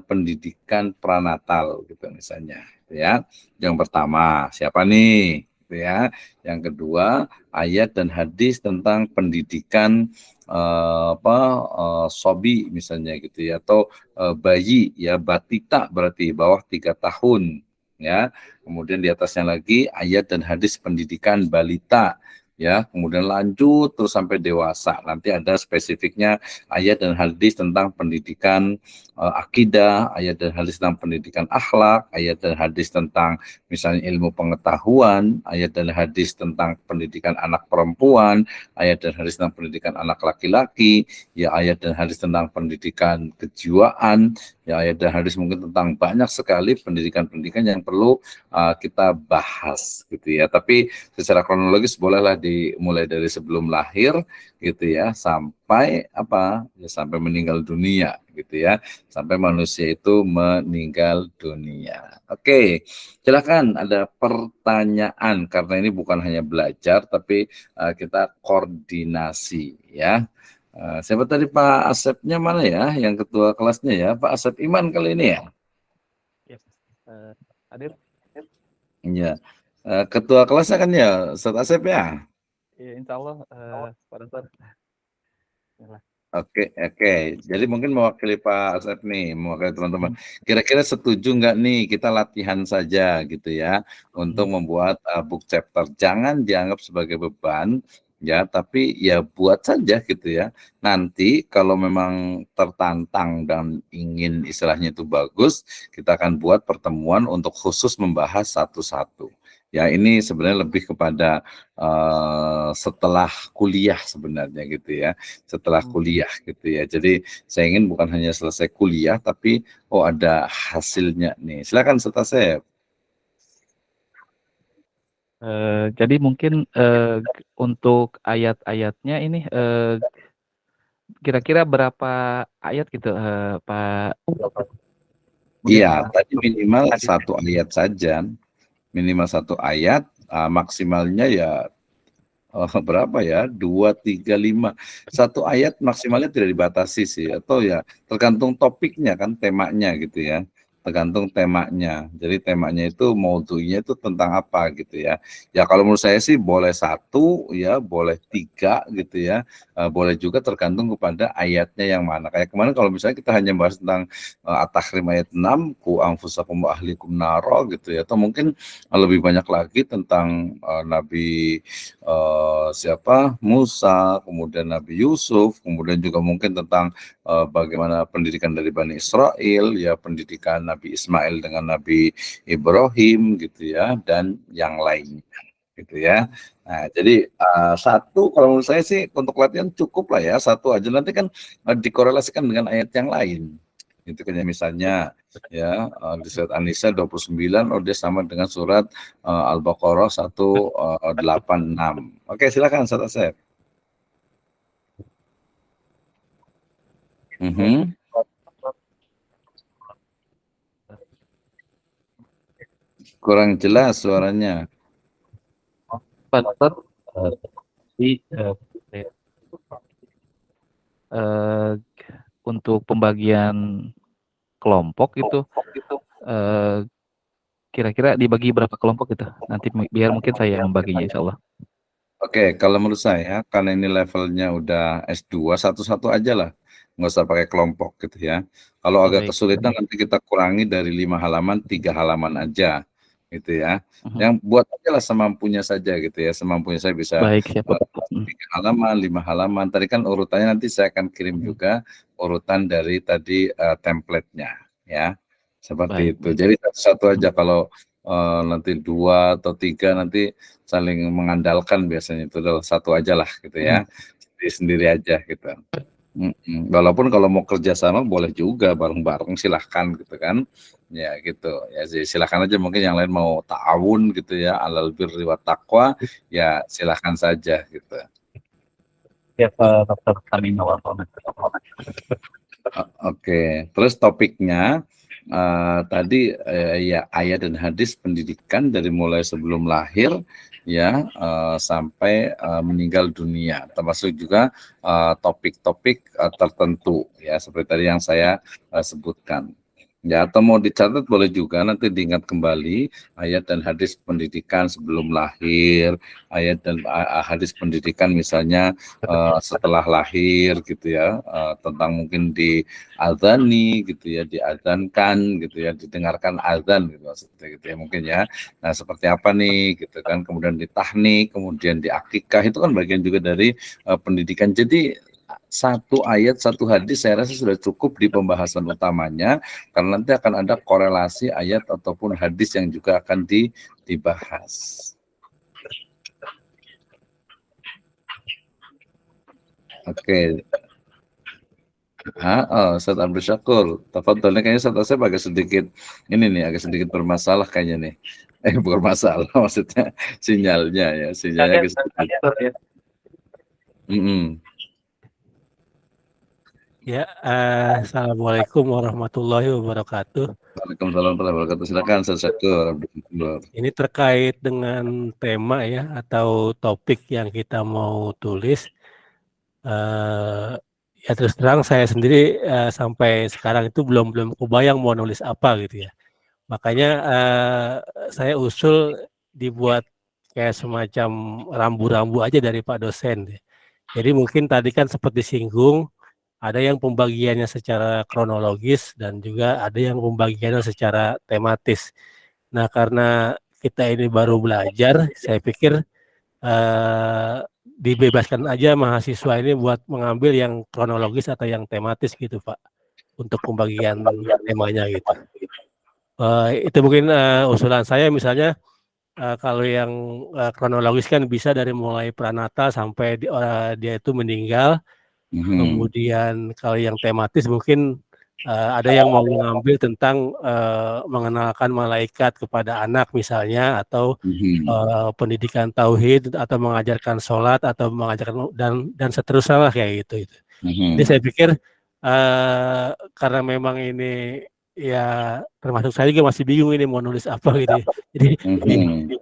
pendidikan pranatal gitu misalnya ya. Yang pertama siapa nih? Gitu gitu ya. Yang kedua, ayat dan hadis tentang pendidikan sobi misalnya gitu ya, atau bayi ya, batita berarti bawah 3 tahun ya. Kemudian di atasnya lagi ayat dan hadis pendidikan balita ya, kemudian lanjut terus sampai dewasa. Nanti ada spesifiknya ayat dan hadis tentang pendidikan akidah, ayat dan hadis tentang pendidikan akhlak, ayat dan hadis tentang misalnya ilmu pengetahuan, ayat dan hadis tentang pendidikan anak perempuan, ayat dan hadis tentang pendidikan anak laki-laki, ya ayat dan hadis tentang pendidikan kejiwaan, ya ayat dan hadis mungkin tentang banyak sekali pendidikan-pendidikan yang perlu kita bahas gitu ya. Tapi secara kronologis bolehlah dimulai dari sebelum lahir gitu ya sampai sampai meninggal dunia gitu ya, sampai manusia itu meninggal dunia. Oke, silakan ada pertanyaan karena ini bukan hanya belajar tapi kita koordinasi ya. Siapa tadi Pak Asepnya mana ya, yang ketua kelasnya ya, Pak Asep Iman kali ini ya? Yes. Hadir? Iya. Ketua kelasnya kan ya Ustaz Asep ya? Ya, insya Allah Pak Dokter. Oke. Jadi mungkin mewakili Pak Asep nih, mewakili teman-teman. Kira-kira setuju nggak nih kita latihan saja gitu ya untuk membuat book chapter. Jangan dianggap sebagai beban ya, tapi ya buat saja gitu ya. Nanti kalau memang tertantang dan ingin istilahnya itu bagus, kita akan buat pertemuan untuk khusus membahas satu-satu. Ya ini sebenarnya lebih kepada setelah kuliah sebenarnya gitu ya, setelah kuliah gitu ya. Jadi saya ingin bukan hanya selesai kuliah, tapi ada hasilnya nih. Silakan Ustaz Asep. Jadi mungkin untuk ayat-ayatnya ini kira-kira berapa ayat gitu Pak? Iya, tadi minimal satu ayat saja. Minimal satu ayat, maksimalnya ya berapa ya? 2, 3, 5. Satu ayat maksimalnya tidak dibatasi sih, atau ya tergantung topiknya kan, temanya gitu ya. Tergantung temanya. Jadi temanya itu maudunya itu tentang apa gitu ya. Ya kalau menurut saya sih boleh 1 ya, boleh 3 gitu ya. Boleh juga tergantung kepada ayatnya yang mana. Kayak kemarin kalau misalnya kita hanya bahas tentang At-Tahrim ayat 6, ku anfusakum wa ahlikum naro gitu ya. Atau mungkin lebih banyak lagi tentang Nabi Musa, kemudian Nabi Yusuf, kemudian juga mungkin tentang bagaimana pendidikan dari Bani Israel, ya pendidikan Nabi Ismail dengan Nabi Ibrahim gitu ya, dan yang lainnya gitu ya. Nah, jadi 1 kalau menurut saya sih untuk latihan cukup lah ya, 1 aja, nanti kan dikorelasikan dengan ayat yang lain. Gitu kan ya, misalnya ya di surat An-Nisa 29 dia sama dengan surat Al-Baqarah 186. Oke, silakan Ustaz Asep. Kurang jelas suaranya. Pak Dokter, untuk pembagian kelompok itu kira-kira dibagi berapa kelompok gitu? Nanti biar mungkin saya membaginya insya Allah. Oke, kalau menurut saya karena ini levelnya udah S2, satu-satu aja lah, nggak usah pakai kelompok gitu ya. Kalau agak kesulitan nanti kita kurangi dari 5 halaman, 3 halaman aja gitu ya. Yang buat aja lah semampunya saja gitu ya, semampunya saya bisa 3 halaman, 5 halaman. Tadi kan urutannya nanti saya akan kirim juga urutan dari tadi template-nya ya, seperti itu. Jadi satu-satu aja, kalau nanti 2 atau 3 nanti saling mengandalkan, biasanya itu adalah 1 aja lah gitu ya, sendiri aja gitu. Walaupun kalau mau kerjasama boleh juga bareng-bareng, silahkan gitu kan, ya gitu ya, silahkan aja. Mungkin yang lain mau ta'awun gitu ya, alal birri wat taqwa, ya silahkan saja gitu. Ya Pak Dokter, amin. Oke, terus topiknya tadi ya ayat dan hadis pendidikan dari mulai sebelum lahir ya sampai meninggal dunia, termasuk juga topik-topik tertentu ya seperti tadi yang saya sebutkan. Ya, atau mau dicatat boleh juga, nanti diingat kembali ayat dan hadis pendidikan sebelum lahir, ayat dan hadis pendidikan misalnya setelah lahir gitu ya, tentang mungkin diadzani gitu ya, diadzankan gitu ya, didengarkan azan gitu maksudnya gitu ya mungkin ya. Nah, seperti apa nih gitu kan, kemudian di tahnik, kemudian di akikah, itu kan bagian juga dari pendidikan. Jadi satu ayat, satu hadis saya rasa sudah cukup di pembahasan utamanya, karena nanti akan ada korelasi ayat ataupun hadis yang juga akan dibahas. Oke. Ustaz Abdul Syakur, tafadhol. Kayaknya Ustaz Asep agak sedikit bermasalah kayaknya nih. Bukan masalah, maksudnya sinyalnya agak sedikit. Ya, Assalamualaikum warahmatullahi wabarakatuh. Waalaikumsalam warahmatullahi wabarakatuh. Silakan Ustaz Syakur. Ini terkait dengan tema ya atau topik yang kita mau tulis. Ya terus terang saya sendiri sampai sekarang itu belum kebayang mau nulis apa gitu ya. Makanya saya usul dibuat kayak semacam rambu-rambu aja dari Pak dosen. Jadi mungkin tadi kan sempat disinggung, ada yang pembagiannya secara kronologis dan juga ada yang pembagiannya secara tematis. Nah, karena kita ini baru belajar, saya pikir dibebaskan aja mahasiswa ini buat mengambil yang kronologis atau yang tematis gitu, Pak, untuk pembagian temanya gitu. Itu mungkin usulan saya, misalnya kalau yang kronologis kan bisa dari mulai pranata sampai dia itu meninggal. Kemudian kalau yang tematis mungkin ada yang mau mengambil tentang mengenalkan malaikat kepada anak misalnya, atau pendidikan tauhid, atau mengajarkan sholat, atau mengajarkan dan seterusnya lah kayak gitu. Jadi saya pikir karena memang ini ya termasuk saya juga masih bingung ini mau nulis apa gitu. Jadi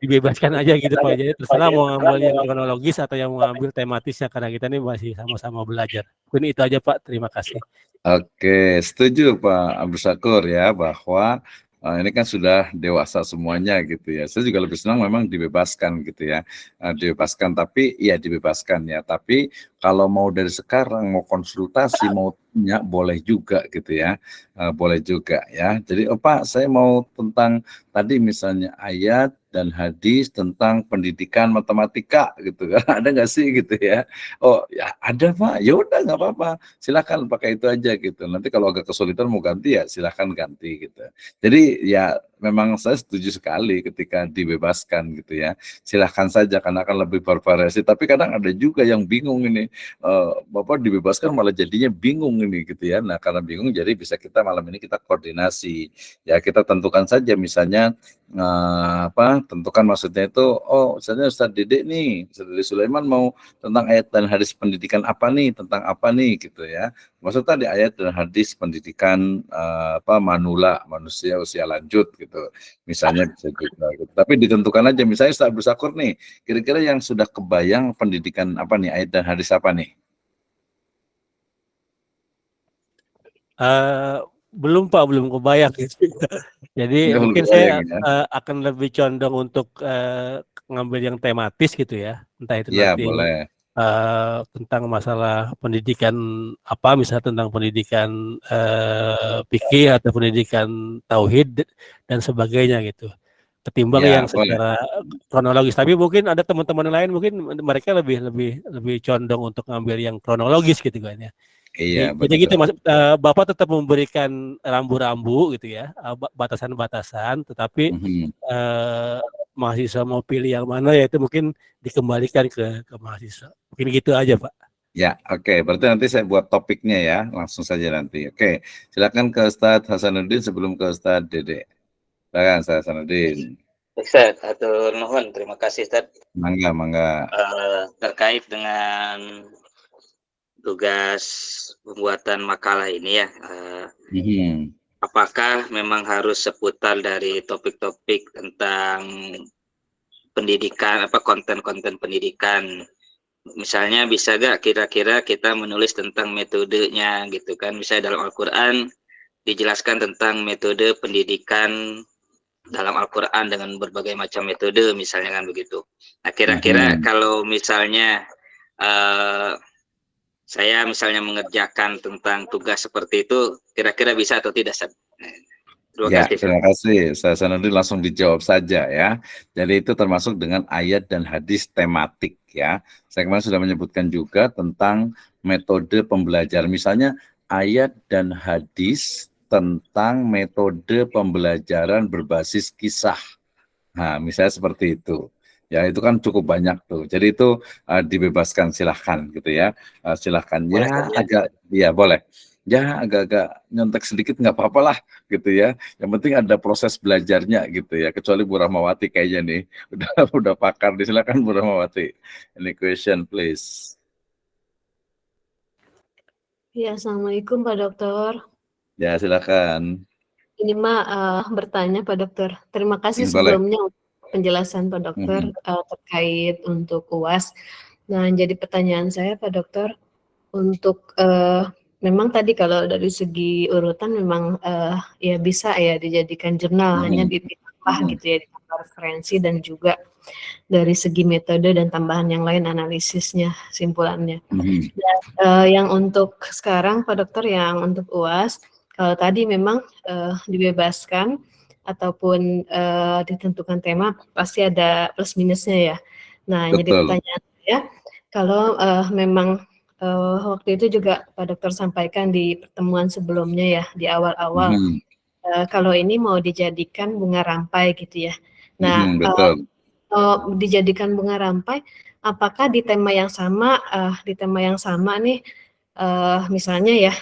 dibebaskan aja gitu Pak. Jadi terserah mau ngambil yang kronologis atau yang mau ngambil tematisnya, karena kita ini masih sama-sama belajar. Mungkin itu aja Pak. Terima kasih. Oke, setuju Pak Abdul Syakur ya, bahwa ini kan sudah dewasa semuanya gitu ya. Saya juga lebih senang memang dibebaskan gitu ya. Dibebaskan, tapi ya dibebaskan ya. Tapi kalau mau dari sekarang, mau konsultasi, mau tanya, boleh juga gitu ya. Boleh juga ya. Jadi Pak, saya mau tentang tadi misalnya ayat dan hadis tentang pendidikan matematika gitu kan. Ada nggak sih gitu ya? Oh ya ada Pak, ya udah nggak apa-apa, silakan pakai itu aja gitu. Nanti kalau agak kesulitan mau ganti ya silakan ganti gitu. Jadi ya memang saya setuju sekali ketika dibebaskan gitu ya. Silahkan saja karena akan lebih bervariasi. Tapi kadang ada juga yang bingung ini, Bapak dibebaskan malah jadinya bingung ini gitu ya. Nah karena bingung jadi bisa kita malam ini kita koordinasi. Ya kita tentukan saja misalnya tentukan maksudnya itu, oh misalnya Ustadz Dede nih, Ustadz Dede Sulaiman mau tentang ayat dan hadis pendidikan apa nih, tentang apa nih gitu ya. Maksud tadi ayat dan hadis pendidikan manula, manusia usia lanjut gitu. Misalnya bisa juga gitu. Tapi ditentukan aja misalnya Ustadz Abdul Syakur nih, kira-kira yang sudah kebayang pendidikan apa nih, ayat dan hadis apa nih? Belum Pak, belum kebayang gitu. Jadi mungkin saya akan lebih condong untuk ngambil yang tematis gitu ya. Entah itu ya, nanti boleh. Tentang masalah pendidikan apa, misalnya tentang pendidikan fikih atau pendidikan tauhid dan sebagainya gitu. Ketimbang Ya, yang secara kronologis. Tapi mungkin ada teman-teman lain mungkin mereka lebih condong untuk ngambil yang kronologis gitu kan ya. Iya, jadi gitu Mas, Bapak tetap memberikan rambu-rambu gitu ya, batasan-batasan, tetapi mahasiswa mau pilih yang mana ya itu mungkin dikembalikan ke mahasiswa. Mungkin gitu aja Pak. Ya, oke. Berarti nanti saya buat topiknya ya, langsung saja nanti. Oke, silakan ke Ustadz Hasanuddin sebelum ke Ustadz Dede. Silakan Ustadz Hasanuddin. Ustaz, atur nuhun, terima kasih Ustaz. Mangga. Terkait dengan tugas pembuatan makalah ini ya, apakah memang harus seputar dari topik-topik tentang pendidikan, konten-konten pendidikan? Misalnya bisa gak kira-kira kita menulis tentang metodenya gitu kan, misalnya dalam Al-Quran dijelaskan tentang metode pendidikan dalam Al-Quran dengan berbagai macam metode, misalnya kan begitu. Nah, kira-kira kalau misalnya saya misalnya mengerjakan tentang tugas seperti itu, kira-kira bisa atau tidak, Ustaz? Terima Ya, kasih. terima kasih. Saya Sanudin langsung dijawab saja ya. Jadi itu termasuk dengan ayat dan hadis tematik ya. Saya kemarin sudah menyebutkan juga tentang metode pembelajaran. Misalnya ayat dan hadis tentang metode pembelajaran berbasis kisah. Nah, misalnya seperti itu. Ya, itu kan cukup banyak tuh. Jadi itu dibebaskan, silahkan gitu ya. Silahkan Boleh, ya, Ustaz, ya? agak ya boleh. Ya agak-agak nyontek sedikit nggak apa-apa lah gitu ya. Yang penting ada proses belajarnya gitu ya. Kecuali Bu Rahmawati kayaknya nih udah pakar. Silakan Bu Rahmawati. Any question please. Ya, Assalamualaikum Pak Dokter. Ya silakan. Ini bertanya Pak Dokter. Terima kasih Boleh. sebelumnya untuk penjelasan Pak Dokter terkait untuk UAS. Nah, jadi pertanyaan saya Pak Dokter, untuk memang tadi kalau dari segi urutan memang ya bisa ya dijadikan jurnal, hanya ditambah gitu ya, ditambah referensi dan juga dari segi metode dan tambahan yang lain analisisnya, simpulannya. Dan yang untuk sekarang Pak Dokter, yang untuk UAS, kalau tadi memang dibebaskan ataupun ditentukan tema, pasti ada plus minusnya ya. Nah, jadi pertanyaan saya, kalau memang waktu itu juga Pak Dokter sampaikan di pertemuan sebelumnya ya, di awal-awal, kalau ini mau dijadikan bunga rampai gitu ya. Nah, dijadikan bunga rampai, apakah di tema yang sama nih, misalnya ya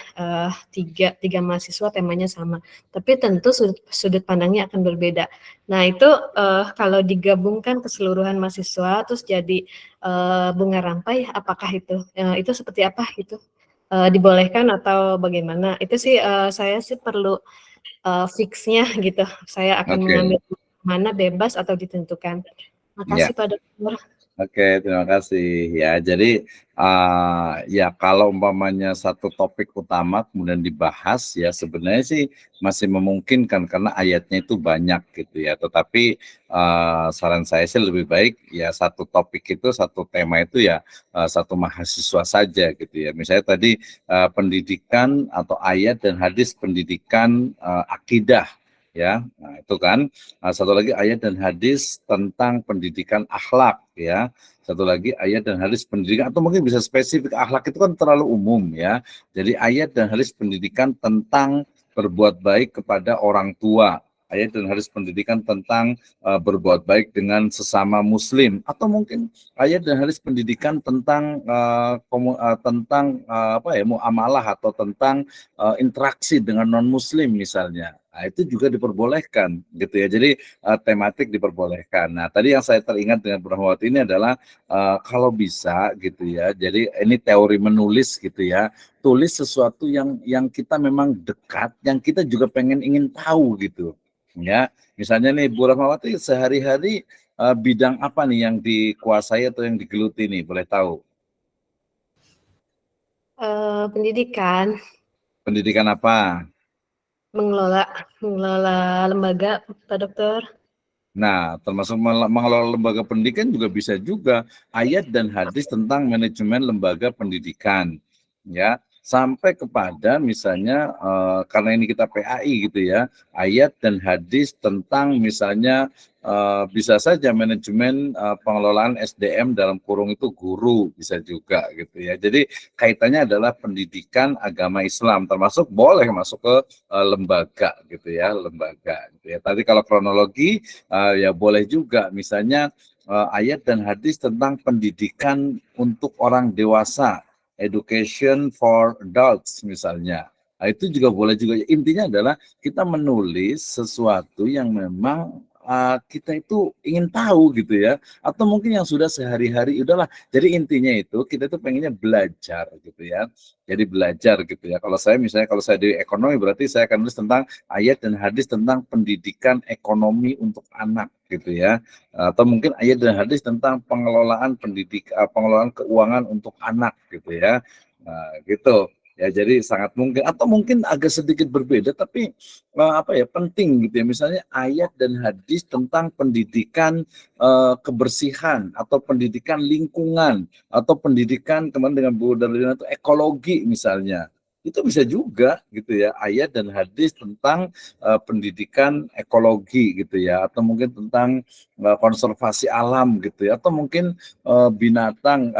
tiga mahasiswa temanya sama, tapi tentu sudut pandangnya akan berbeda. Nah itu kalau digabungkan keseluruhan mahasiswa terus jadi bunga rampai, apakah itu seperti apa itu? Dibolehkan atau bagaimana? Itu sih saya sih perlu fixnya gitu. Saya akan mengambil mana, bebas atau ditentukan. Makasih Pak Dokter. Oke, terima kasih. Ya, jadi ya kalau umpamanya satu topik utama kemudian dibahas, ya sebenarnya sih masih memungkinkan karena ayatnya itu banyak gitu ya. Tetapi saran saya sih lebih baik ya satu topik itu, satu tema itu ya satu mahasiswa saja gitu ya. Misalnya tadi pendidikan atau ayat dan hadis pendidikan akidah. Ya, nah itu kan satu lagi ayat dan hadis tentang pendidikan akhlak ya, satu lagi ayat dan hadis pendidikan, atau mungkin bisa spesifik. Akhlak itu kan terlalu umum ya, jadi ayat dan hadis pendidikan tentang berbuat baik kepada orang tua, ayat dan hadis pendidikan tentang berbuat baik dengan sesama muslim, atau mungkin ayat dan hadis pendidikan tentang muamalah atau tentang interaksi dengan non muslim misalnya. Nah, itu juga diperbolehkan gitu ya. Jadi tematik diperbolehkan. Nah, tadi yang saya teringat dengan Bu Rahmawati ini adalah kalau bisa gitu ya. Jadi ini teori menulis gitu ya. Tulis sesuatu yang kita memang dekat, yang kita juga ingin tahu gitu. Ya, misalnya nih Bu Rahmawati sehari-hari bidang apa nih yang dikuasai atau yang digeluti nih, boleh tahu? Pendidikan. Pendidikan apa? Mengelola lembaga, Pak Dokter. Nah, termasuk mengelola lembaga pendidikan juga bisa juga ayat dan hadis tentang manajemen lembaga pendidikan, ya, sampai kepada misalnya karena ini kita PAI gitu ya, ayat dan hadis tentang misalnya bisa saja manajemen pengelolaan SDM dalam kurung itu guru, bisa juga gitu ya. Jadi kaitannya adalah pendidikan agama Islam, termasuk boleh masuk ke lembaga gitu ya, lembaga gitu ya. Tadi kalau kronologi ya boleh juga misalnya ayat dan hadis tentang pendidikan untuk orang dewasa, education for adults misalnya. Nah, itu juga boleh juga. Intinya adalah kita menulis sesuatu yang memang kita itu ingin tahu gitu ya, atau mungkin yang sudah sehari-hari udahlah. Jadi intinya itu kita itu pengennya belajar gitu ya. Jadi belajar gitu ya. Kalau saya misalnya, kalau saya di ekonomi berarti saya akan nulis tentang ayat dan hadis tentang pendidikan ekonomi untuk anak gitu ya. Atau mungkin ayat dan hadis tentang pengelolaan pengelolaan keuangan untuk anak gitu ya. Nah, gitu. Ya, jadi sangat mungkin atau mungkin agak sedikit berbeda tapi penting gitu ya. Misalnya ayat dan hadis tentang pendidikan kebersihan atau pendidikan lingkungan atau pendidikan kemarin dengan Bu Darlina itu ekologi misalnya. Itu bisa juga gitu ya, ayat dan hadis tentang pendidikan ekologi gitu ya, atau mungkin tentang konservasi alam gitu ya, atau mungkin binatang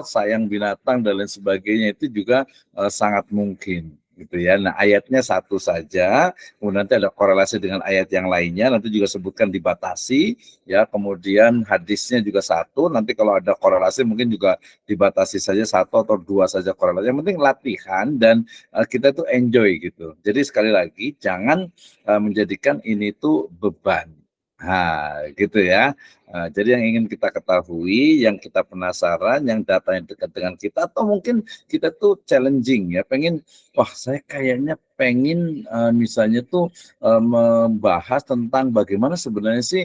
sayang binatang dan lain sebagainya, itu juga sangat mungkin gitu ya. Nah, ayatnya satu saja, kemudian nanti ada korelasi dengan ayat yang lainnya, nanti juga sebutkan dibatasi ya, kemudian hadisnya juga satu, nanti kalau ada korelasi mungkin juga dibatasi saja satu atau dua saja korelasi. Yang penting latihan dan kita tuh enjoy gitu. Jadi sekali lagi jangan menjadikan ini tuh beban. Nah, gitu ya. Jadi yang ingin kita ketahui, yang kita penasaran, yang datanya dekat dengan kita, atau mungkin kita tuh challenging ya, pengen, wah saya kayaknya pengen misalnya tuh membahas tentang bagaimana sebenarnya sih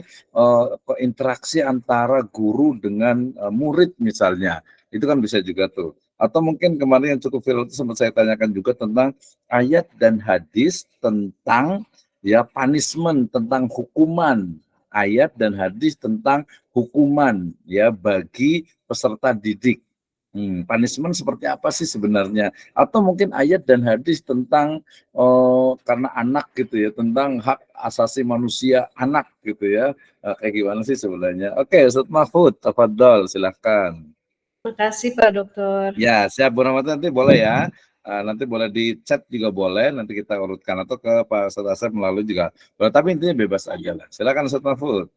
interaksi antara guru dengan murid misalnya, itu kan bisa juga tuh. Atau mungkin kemarin yang cukup viral itu sempat saya tanyakan juga tentang ayat dan hadis tentang ya punishment, tentang hukuman, ayat dan hadis tentang hukuman ya bagi peserta didik. Punishment seperti apa sih sebenarnya? Atau mungkin ayat dan hadis tentang karena anak gitu ya, tentang hak asasi manusia anak gitu ya. Kayak gimana sih sebenarnya? Oke, Ustaz Mahfud, tafadhol, silakan. Makasih Pak Dokter. Ya, siap Bu Rahmati, nanti boleh ya. Nanti boleh di chat juga boleh, nanti kita urutkan atau ke Pak Ustaz Asep melalui juga boleh, tapi intinya bebas aja lah. Silakan Ustaz Mahfud.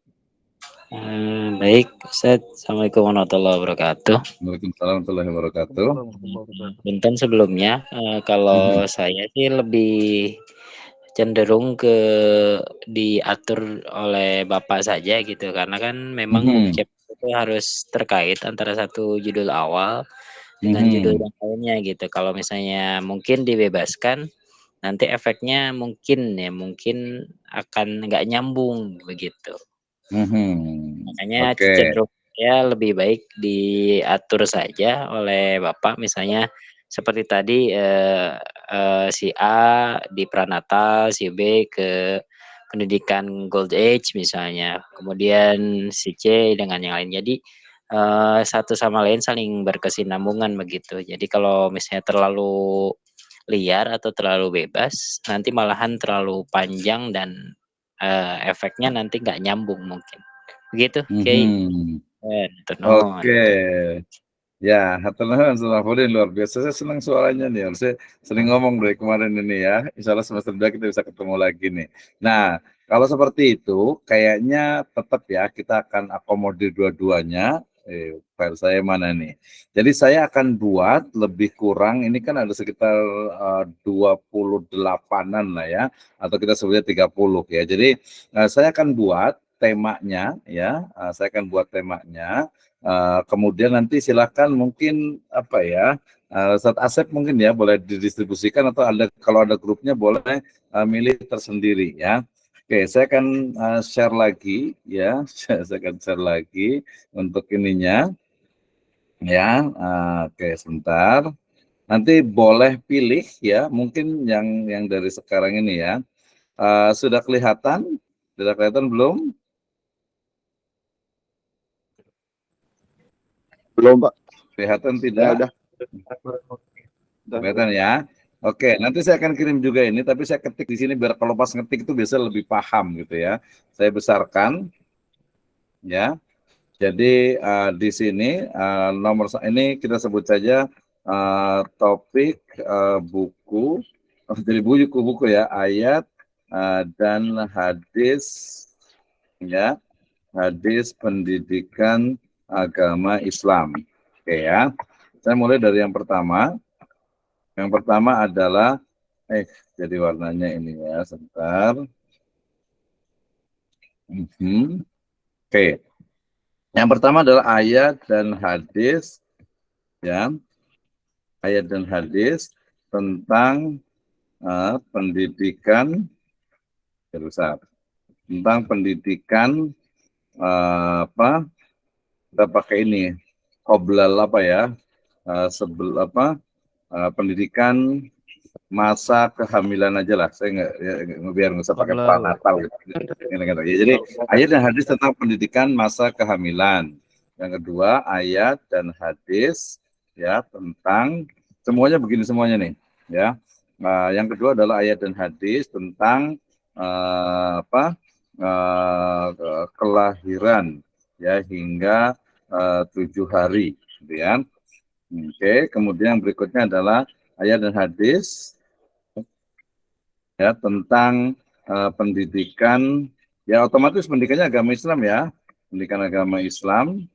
Baik, Ustaz. Assalamualaikum warahmatullahi wabarakatuh. Waalaikumsalam warahmatullahi wabarakatuh. Punten sebelumnya, kalau saya sih lebih cenderung ke diatur oleh Bapak saja gitu, karena kan memang book chapter itu harus terkait antara satu judul awal dengan judul yang lainnya gitu. Kalau misalnya mungkin dibebaskan, nanti efeknya mungkin akan nggak nyambung begitu. Makanya cenderung ya lebih baik diatur saja oleh Bapak, misalnya seperti tadi si A di pranatal, si B ke pendidikan Gold Age misalnya, kemudian si C dengan yang lain. Jadi satu sama lain saling berkesinambungan begitu. Jadi kalau misalnya terlalu liar atau terlalu bebas, nanti malahan terlalu panjang dan efeknya nanti nggak nyambung mungkin. Begitu, Kiai. Oke. Ya, hatur nuhun Ustaz Mahfudin, luar biasa. Saya senang suaranya nih. Saya sering ngomong dari kemarin ini ya. Insya Allah semester 2 kita bisa ketemu lagi nih. Nah, kalau seperti itu, kayaknya tetap ya kita akan akomodir dua-duanya. File saya mana nih? Jadi saya akan buat lebih kurang, ini kan ada sekitar 28-an lah ya, atau kita sebutnya 30 ya. Jadi saya akan buat temanya ya, saya akan buat temanya. Kemudian nanti silakan mungkin Ustaz Asep mungkin ya boleh didistribusikan, atau kalau ada grupnya boleh milih tersendiri ya. Oke, saya akan share lagi ya, saya akan share lagi untuk ininya ya. Oke, sebentar. Nanti boleh pilih ya, mungkin yang dari sekarang ini ya. Sudah kelihatan? Sudah kelihatan belum? Belum, Pak. Kelihatan tidak? Udah. Kelihatan ya. Oke, nanti saya akan kirim juga ini, tapi saya ketik di sini biar kalau pas ngetik itu bisa lebih paham gitu ya. Saya besarkan, ya. Jadi di sini nomor ini kita sebut saja topik buku, jadi buku ya, ayat dan hadis, ya, hadis pendidikan agama Islam. Oke ya. Saya mulai dari yang pertama. Yang pertama adalah jadi warnanya ini ya, sebentar. Oke. Yang pertama adalah ayat dan hadis, ya. Ayat dan hadis tentang pendidikan, tentang pendidikan kita pakai ini qoblal pendidikan masa kehamilan aja lah. Saya biar nggak usah pakai pranatal gitu. Ya, jadi ayat dan hadis tentang pendidikan masa kehamilan. Yang kedua ayat dan hadis ya tentang semuanya begini semuanya nih ya. Yang kedua adalah ayat dan hadis tentang kelahiran ya hingga 7 hari, gitu ya. Oke, kemudian berikutnya adalah ayat dan hadis ya tentang pendidikan ya otomatis pendidikannya agama Islam ya, pendidikan agama Islam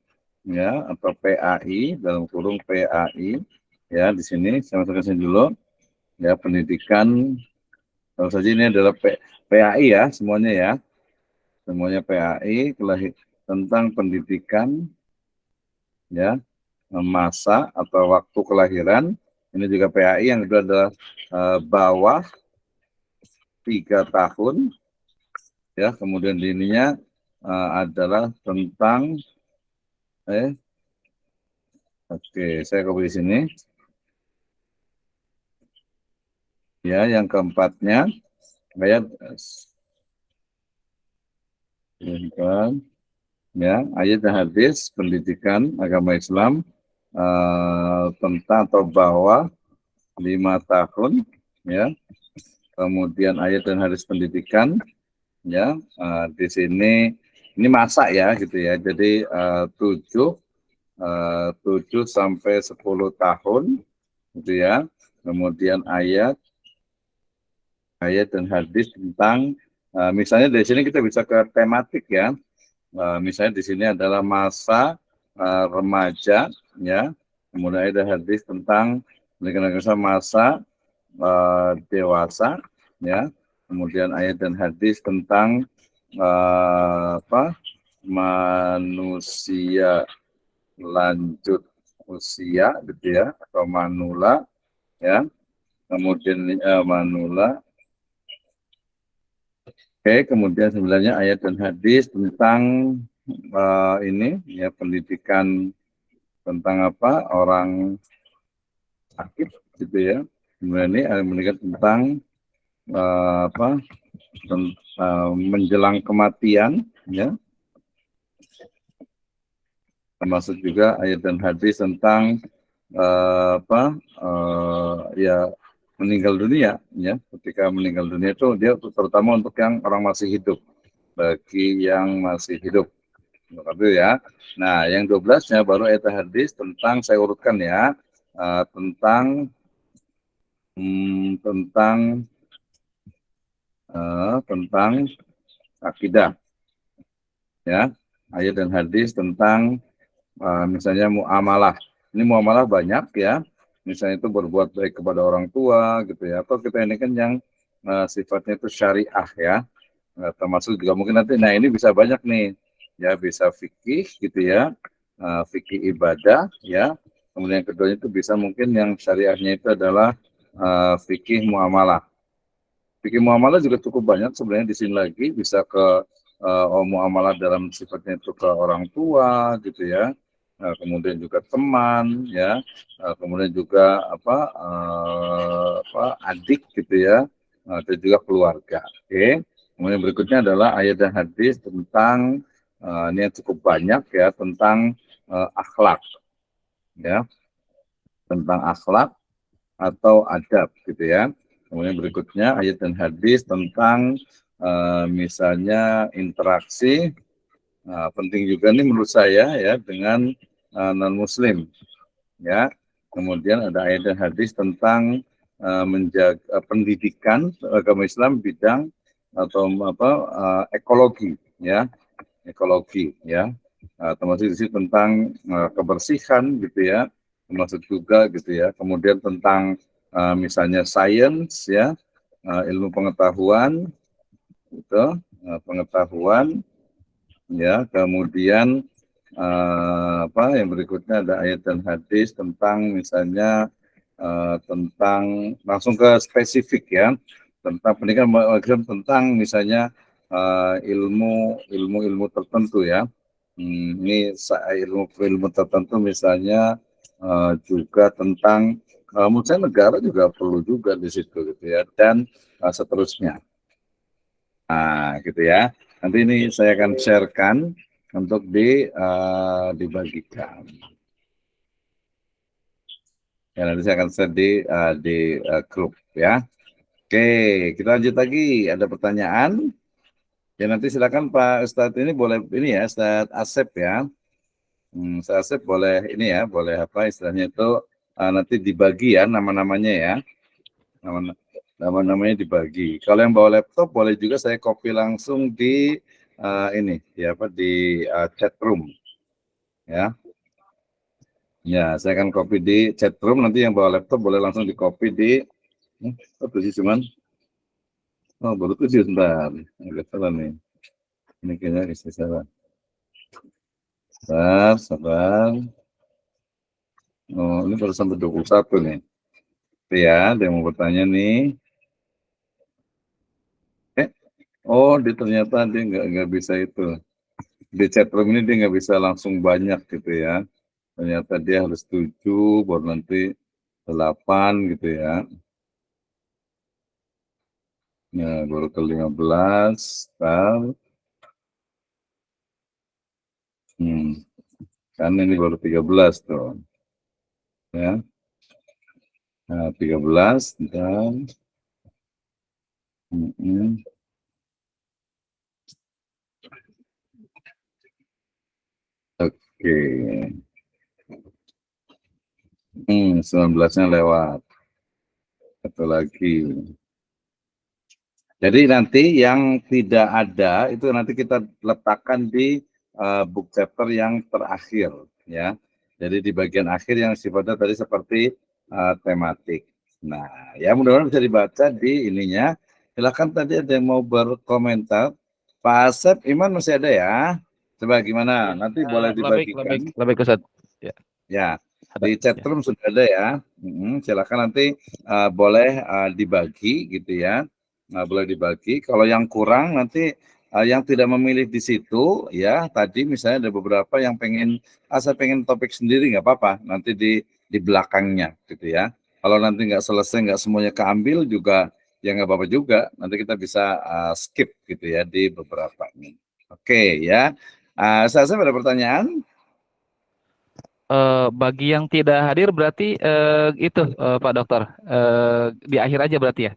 ya atau PAI dalam kurung PAI ya di sini saya masukkan sini dulu ya pendidikan kalau saja ini adalah PAI ya semuanya PAI tentang pendidikan ya masa atau waktu kelahiran ini juga PAI yang kedua adalah bawah 3 tahun ya kemudian ininya adalah tentang oke saya copy di sini ya yang keempatnya ayat ya ayat dan hadis pendidikan agama Islam tentang atau bawah 5 tahun ya kemudian ayat dan hadis pendidikan ya di sini ini masa ya gitu ya jadi 7 sampai 10 tahun gitu ya kemudian ayat dan hadis tentang misalnya dari sini kita bisa ke tematik ya misalnya di sini adalah masa remaja ya kemudian ayat dan hadis tentang masa dewasa ya kemudian ayat dan hadis tentang manusia lanjut usia gitu ya atau manula ya kemudian manula. Oke, kemudian sebenarnya ayat dan hadis tentang ini ya pendidikan tentang orang sakit gitu ya. Kemudian ini pendidikan tentang menjelang kematian ya. Termasuk juga ayat dan hadis tentang ya meninggal dunia ya ketika meninggal dunia itu dia terutama untuk yang orang masih hidup bagi yang masih hidup ya. Nah yang 12-nya baru ayat hadis tentang saya urutkan ya tentang akidah ya ayat dan hadis tentang misalnya muamalah ini muamalah banyak ya misalnya itu berbuat baik kepada orang tua gitu ya atau kita ini kan yang sifatnya itu syariah ya termasuk juga mungkin nanti nah ini bisa banyak nih ya bisa fikih gitu ya fikih ibadah ya kemudian yang kedua itu bisa mungkin yang syariahnya itu adalah fikih muamalah juga cukup banyak sebenarnya di sini lagi bisa ke muamalah dalam sifatnya itu ke orang tua gitu ya kemudian juga teman ya kemudian juga adik gitu ya dan juga keluarga. Oke. Kemudian berikutnya adalah ayat dan hadis tentang ini yang cukup banyak ya tentang akhlak ya tentang akhlak atau adab gitu ya. Kemudian berikutnya ayat dan hadis tentang misalnya interaksi penting juga nih menurut saya ya dengan non muslim ya kemudian ada ayat dan hadis tentang menjaga pendidikan agama Islam bidang atau ekologi ya termasuk di sini tentang kebersihan gitu ya termasuk juga gitu ya kemudian tentang misalnya sains ya ilmu pengetahuan itu pengetahuan ya kemudian yang berikutnya ada ayat dan hadis tentang misalnya tentang langsung ke spesifik ya tentang pendidikan tentang misalnya ilmu tertentu ya ini ilmu tertentu misalnya juga tentang menurut saya negara juga perlu juga di situ gitu ya, dan seterusnya. Nah, gitu ya. Nanti ini saya akan sharekan untuk dibagikan. Ya, nanti saya akan share di grup ya. Oke, kita lanjut lagi. Ada pertanyaan? Ya nanti silakan Pak Ustadz ini boleh ini ya, Ustadz Asep ya. Ustadz Asep boleh ini ya, boleh apa istilahnya itu nanti dibagi ya nama-namanya ya. Nama-namanya dibagi. Kalau yang bawa laptop boleh juga saya copy langsung di ini ya apa di chat room ya. Ya, saya akan copy di chat room, nanti yang bawa laptop boleh langsung di copy di apa sih cuman baru 7 sebentar. Agak salah nih. Ini kayaknya istri salah. Sabar. Oh, ini baru sampai 21 nih. Ya, ada yang mau bertanya nih. Oh, ternyata dia nggak bisa itu. Di chat room ini dia nggak bisa langsung banyak gitu ya. Ternyata dia harus 7, baru nanti 8 gitu ya. Ya, baru ke 15. Kan ini baru 13 tuh. Ya. Nah, 13 dan oke. 19-nya lewat. Satu lagi. Jadi nanti yang tidak ada itu nanti kita letakkan di book chapter yang terakhir ya. Jadi di bagian akhir yang sifatnya tadi seperti tematik. Nah, ya mudah-mudahan bisa dibaca di ininya. Silakan tadi ada yang mau berkomentar. Pak Asep Iman masih ada ya? Coba gimana? Nanti boleh dibagikan. Lebih Ustaz. Ya. Ya, di chat room sudah ada ya. Silakan nanti boleh dibagi gitu ya. Boleh dibagi. Kalau yang kurang nanti yang tidak memilih di situ ya, tadi misalnya ada beberapa yang saya pengen topik sendiri nggak apa-apa, nanti di belakangnya gitu ya. Kalau nanti nggak selesai, nggak semuanya keambil juga ya nggak apa-apa juga. Nanti kita bisa skip gitu ya di beberapa ini. Oke ya. Saya ada pertanyaan. Bagi yang tidak hadir berarti itu Pak Dokter di akhir aja berarti ya?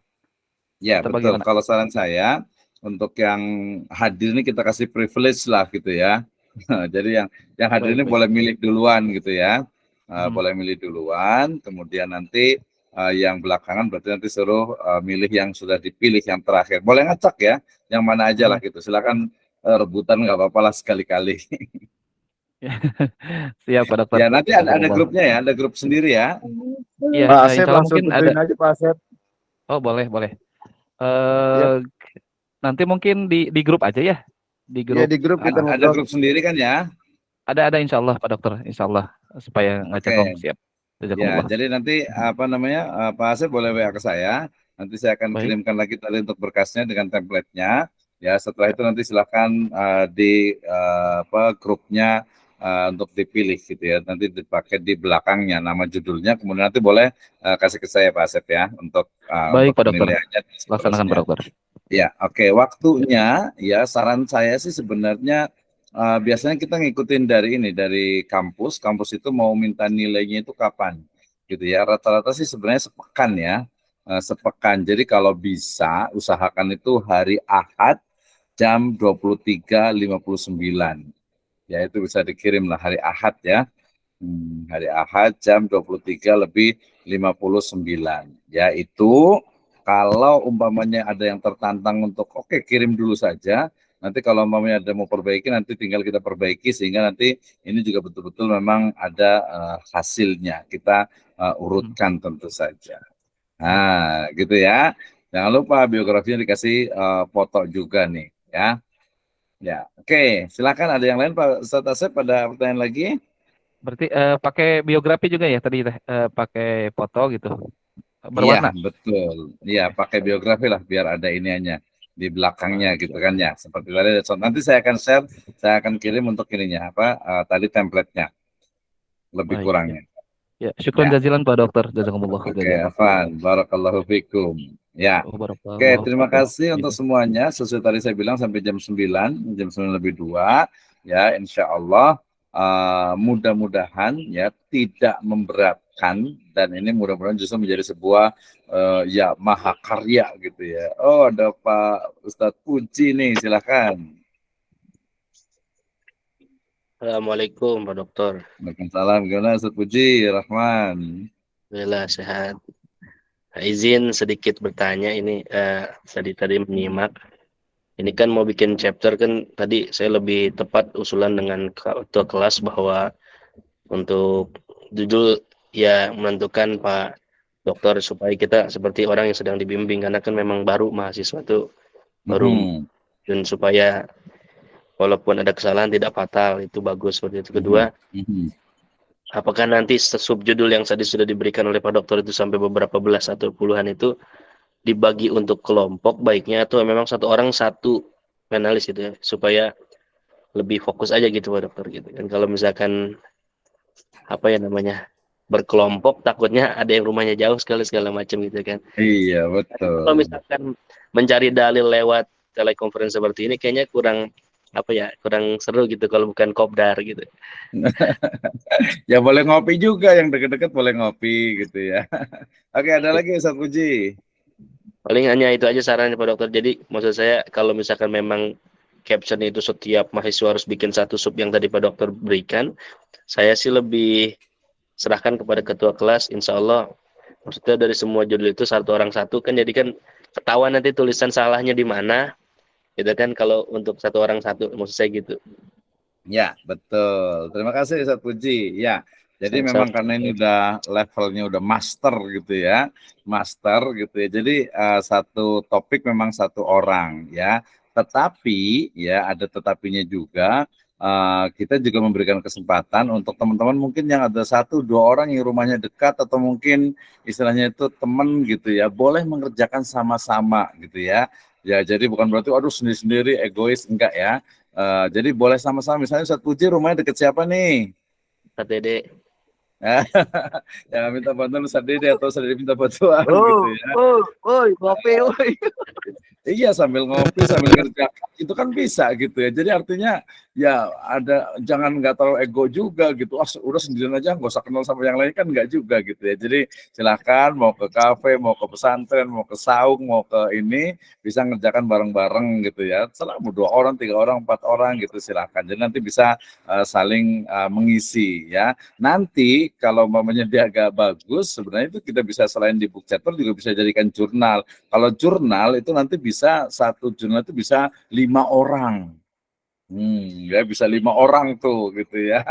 Ya atau betul. bagaimana? Kalau saran saya untuk yang hadir ini kita kasih privilege lah gitu ya. Jadi yang hadir ini Baik. boleh milih duluan gitu ya. Boleh milih duluan. Kemudian nanti yang belakangan berarti nanti suruh milih yang sudah dipilih yang terakhir. Boleh ngacak ya. Yang mana aja lah gitu. Silakan rebutan nggak apa-apa lah sekali-kali. Siap Pak Dokter. Ya nanti ada grupnya ya. Ada grup sendiri ya. Iya, Pak Asep insya Allah langsung mungkin ada. tentuin aja Pak Asep. Oh boleh. Nanti mungkin di grup aja ya. Di grup. Ya, di grup kita ada grup sendiri kan ya. Ada insya Allah Pak Dokter, insya Allah supaya nggak cekong. Siap. Ya, jadi nanti apa namanya Pak Asep boleh WA ke saya. Nanti saya akan kirimkan lagi tadi untuk berkasnya dengan template-nya. Ya, setelah itu nanti silakan di grupnya untuk dipilih gitu ya. Nanti dipakai di belakangnya nama judulnya. Kemudian nanti boleh kasih ke saya Pak Asep ya untuk Baik Pak Dokter. penilaiannya. Laksanakan Pak Dokter. Ya, oke. Waktunya ya saran saya sih sebenarnya biasanya kita ngikutin dari kampus. Kampus itu mau minta nilainya itu kapan, gitu ya. Rata-rata sih sebenarnya sepekan ya, sepekan. Jadi kalau bisa usahakan itu hari Ahad jam 23.59. Ya itu bisa dikirim lah hari Ahad ya. Hari Ahad jam 23:59. Ya itu kalau umpamanya ada yang tertantang untuk kirim dulu saja. Nanti kalau umpamanya ada mau perbaiki nanti tinggal kita perbaiki sehingga nanti ini juga betul-betul memang ada hasilnya. Kita urutkan tentu saja. Nah, gitu ya. Jangan lupa biografinya dikasih foto juga nih ya. Ya, oke. Silakan ada yang lain Pak Ustadz Asep, pada pertanyaan lagi? Berarti pakai biografi juga ya tadi pakai foto gitu. Berwarna. Iya, betul. Iya, pakai biografi lah biar ada iniannya di belakangnya gitu kan ya. Seperti tadi nanti saya akan share, saya akan kirim untuk ininya tadi template-nya. Lebih kurangnya. Ya, syukron Ya. jazilan Pak Dokter. Jazakumullah Oke, jazakallah. Afan, barakallahu fikum. Ya. Oh, Oke, barakallahu terima fikum. kasih untuk semuanya. Sesuai tadi saya bilang sampai jam 9, jam 9 lebih 2. Ya, insya Allah mudah-mudahan ya tidak memberatkan, dan ini mudah-mudahan justru menjadi sebuah ya mahakarya gitu ya. Oh, ada Pak Ustadz Puji nih, silakan. Assalamualaikum Pak Dokter. Waalaikumsalam. Gimana Ustadz Puji? Rahman. Alhamdulillah sehat. Izin sedikit bertanya ini, tadi menyimak. Ini kan mau bikin chapter kan, tadi saya lebih tepat usulan dengan ketua kelas bahwa untuk judul ya menentukan Pak Dokter supaya kita seperti orang yang sedang dibimbing, karena kan memang baru mahasiswa tuh baru, dan supaya walaupun ada kesalahan tidak fatal, itu bagus seperti itu. Kedua, apakah nanti subjudul yang tadi sudah diberikan oleh Pak Dokter itu sampai beberapa belas atau puluhan itu dibagi untuk kelompok baiknya, atau memang satu orang satu panelis gitu ya, supaya lebih fokus aja gitu Pak Dokter gitu kan. Kalau misalkan apa ya namanya berkelompok, takutnya ada yang rumahnya jauh segala macam gitu kan. Iya, betul. Kalau misalkan mencari dalil lewat telekonferensi seperti ini kayaknya kurang seru gitu kalau bukan kopdar gitu. Ya boleh ngopi juga, yang deket-deket boleh ngopi gitu ya. Oke, ada lagi Ustadz Puji? Paling hanya itu aja sarannya Pak Dokter. Jadi maksud saya kalau misalkan memang caption itu setiap mahasiswa harus bikin satu sub yang tadi Pak Dokter berikan, saya sih lebih serahkan kepada ketua kelas. Insya Allah maksudnya dari semua judul itu satu orang satu kan, jadi kan ketahuan nanti tulisan salahnya di mana gitu kan, kalau untuk satu orang satu, maksud saya gitu. Ya, betul. Terima kasih Ustadz Puji. Ya, jadi memang karena ini udah levelnya udah master gitu ya. Master gitu ya. Jadi satu topik memang satu orang ya. Tetapi ya ada tetapinya juga, kita juga memberikan kesempatan untuk teman-teman mungkin yang ada 1-2 orang yang rumahnya dekat atau mungkin istilahnya itu teman gitu ya, boleh mengerjakan sama-sama gitu ya. Ya, jadi bukan berarti aduh sendiri-sendiri egois, enggak ya. Jadi boleh sama-sama, misalnya Ustadz Puji rumahnya deket siapa nih? Ustadz Dede. Jangan minta bantuan Ustadz Dede atau Ustadz Dede minta bantuan gitu ya. Ngopi. Iya, sambil ngopi sambil kerja itu kan bisa gitu ya. Jadi artinya ya ada, jangan nggak terlalu ego juga gitu. Udah sendirian aja, nggak usah kenal sama yang lain, kan nggak juga gitu ya. Jadi silakan mau ke kafe, mau ke pesantren, mau ke saung, mau ke ini bisa ngerjakan bareng-bareng gitu ya. Selama 2 orang, 3 orang, 4 orang gitu silakan. Jadi nanti bisa saling mengisi ya. Nanti kalau mamanya dia agak bagus, sebenarnya itu kita bisa selain di book chapter juga bisa jadikan jurnal. Kalau jurnal itu nanti bisa satu jurnal itu bisa 5 orang. Ya bisa 5 orang tuh gitu ya.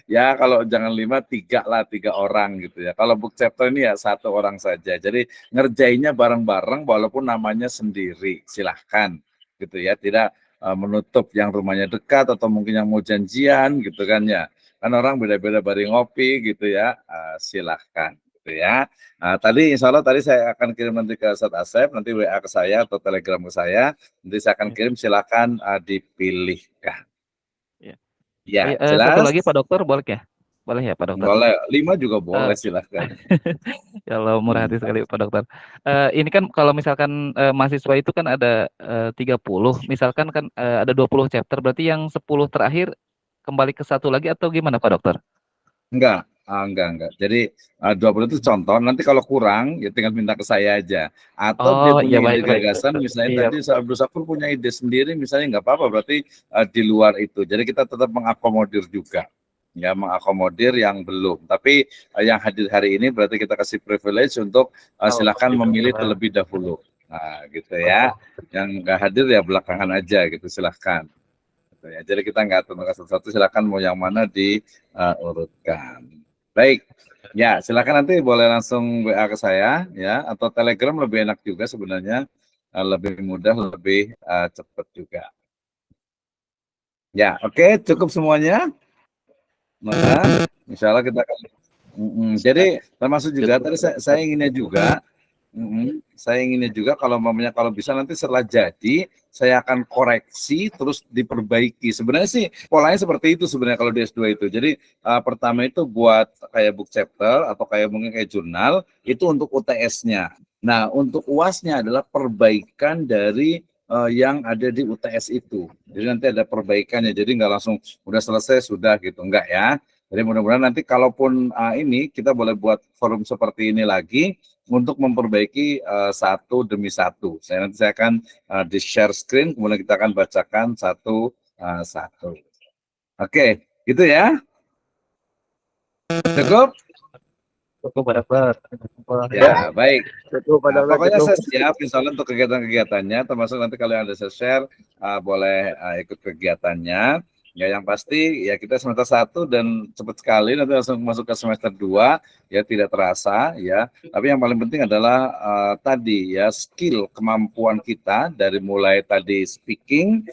Ya kalau jangan 5, 3 lah, 3 orang gitu ya. Kalau book chapter ini ya 1 orang saja. Jadi ngerjainnya bareng-bareng walaupun namanya sendiri. Silahkan gitu ya. Tidak menutup yang rumahnya dekat atau mungkin yang mau janjian gitu kan ya. Kan orang beda-beda bareng ngopi gitu ya. Silahkan gitu ya. Tadi insya Allah tadi saya akan kirim nanti ke Ustadz Asep, nanti WA ke saya atau Telegram ke saya, nanti saya akan kirim, silakan dipilihkan. Ya, jelas. Satu lagi Pak Dokter boleh ya? Boleh ya Pak Dokter? Boleh, 5 juga boleh, silahkan. Kalau murah hati sekali Pak Dokter. Ini kan kalau misalkan mahasiswa itu kan ada 30, misalkan kan ada 20 chapter, berarti yang 10 terakhir kembali ke satu lagi atau gimana Pak Dokter? Enggak. Jadi 20 itu contoh, nanti kalau kurang ya tinggal minta ke saya aja. Atau dia punya ide gagasan, misalnya tadi Abdul Sakur punya ide sendiri, misalnya nggak apa-apa, berarti di luar itu. Jadi kita tetap mengakomodir juga. Ya, mengakomodir yang belum. Tapi yang hadir hari ini berarti kita kasih privilege untuk silakan memilih terlebih dahulu. Nah, gitu ya. Yang nggak hadir ya belakangan aja gitu, silakan. Gitu ya. Jadi kita nggak atur satu-satu, silakan mau yang mana diurutkan. Baik, ya silakan nanti boleh langsung WA ke saya ya, atau Telegram lebih enak juga sebenarnya, lebih mudah, lebih cepat juga. Ya, oke, cukup semuanya. Nah, insya Allah kita akan. Jadi termasuk juga tadi saya inginnya juga Saya inginnya juga kalau bisa nanti setelah jadi saya akan koreksi terus diperbaiki. Sebenarnya sih polanya seperti itu sebenarnya kalau di S2 itu. Jadi pertama itu buat kayak book chapter atau kayak mungkin kayak jurnal itu untuk UTS-nya. Nah, untuk UAS-nya adalah perbaikan dari yang ada di UTS itu. Jadi nanti ada perbaikannya. Jadi nggak langsung udah selesai sudah gitu, enggak ya. Jadi mudah-mudahan nanti kalaupun ini kita boleh buat forum seperti ini lagi untuk memperbaiki satu demi satu. Saya akan di share screen, kemudian kita akan bacakan satu satu. Oke, gitu ya. Cukup? Cukup dokter. Ya, baik. Cukup, Pokoknya saya siap misalnya untuk kegiatan-kegiatannya, termasuk nanti kalau yang ada saya share, boleh ikut kegiatannya. Ya, yang pasti ya kita semester 1 dan cepat sekali nanti langsung masuk ke semester 2 ya, tidak terasa ya. Tapi yang paling penting adalah tadi ya, skill kemampuan kita dari mulai tadi speaking,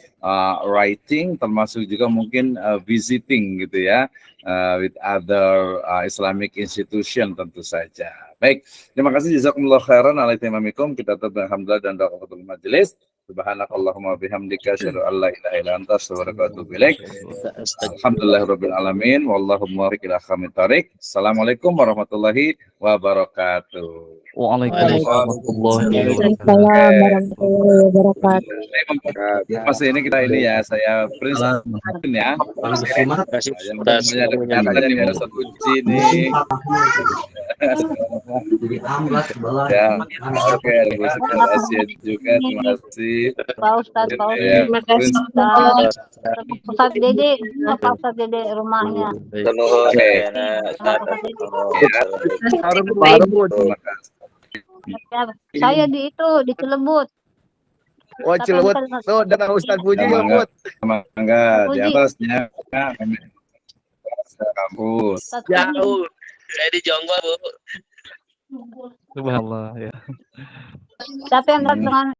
writing, termasuk juga mungkin visiting gitu ya, with other Islamic institution tentu saja. Baik, terima kasih jazakumullah khairan ala timamikum. Kita tetap alhamdulillah dan doatul majelis. Subhanakallahumma bihamdika asyhadu an la ilaha illa anta astaghfiruka wa atubu ilaik. Alhamdulillahirabbil alamin wallahu muwaffiq ila aqwamit thoriq. Assalamualaikum warahmatullahi wabarakatuh. Waalaikumsalam warahmatullahi wabarakatuh. Mas ini kita ini ya, saya print ya. Terima kasih atas Ada satu kunci nih. Ya, oke, terima kasih juga, terima kasih. Pak Ustadz, Terima kasih. Ustadz Dede, Pak Ustadz Dede rumahnya. Oke. Terima kasih. Saya di Cilebut. Oh, Cilebut. Tuh, dan Ustaz Puji Cilebut. Mangga di atasnya kampus. Jauh. Saya di Jonggol, Bu. Subhanallah ya. Siapa yang dengan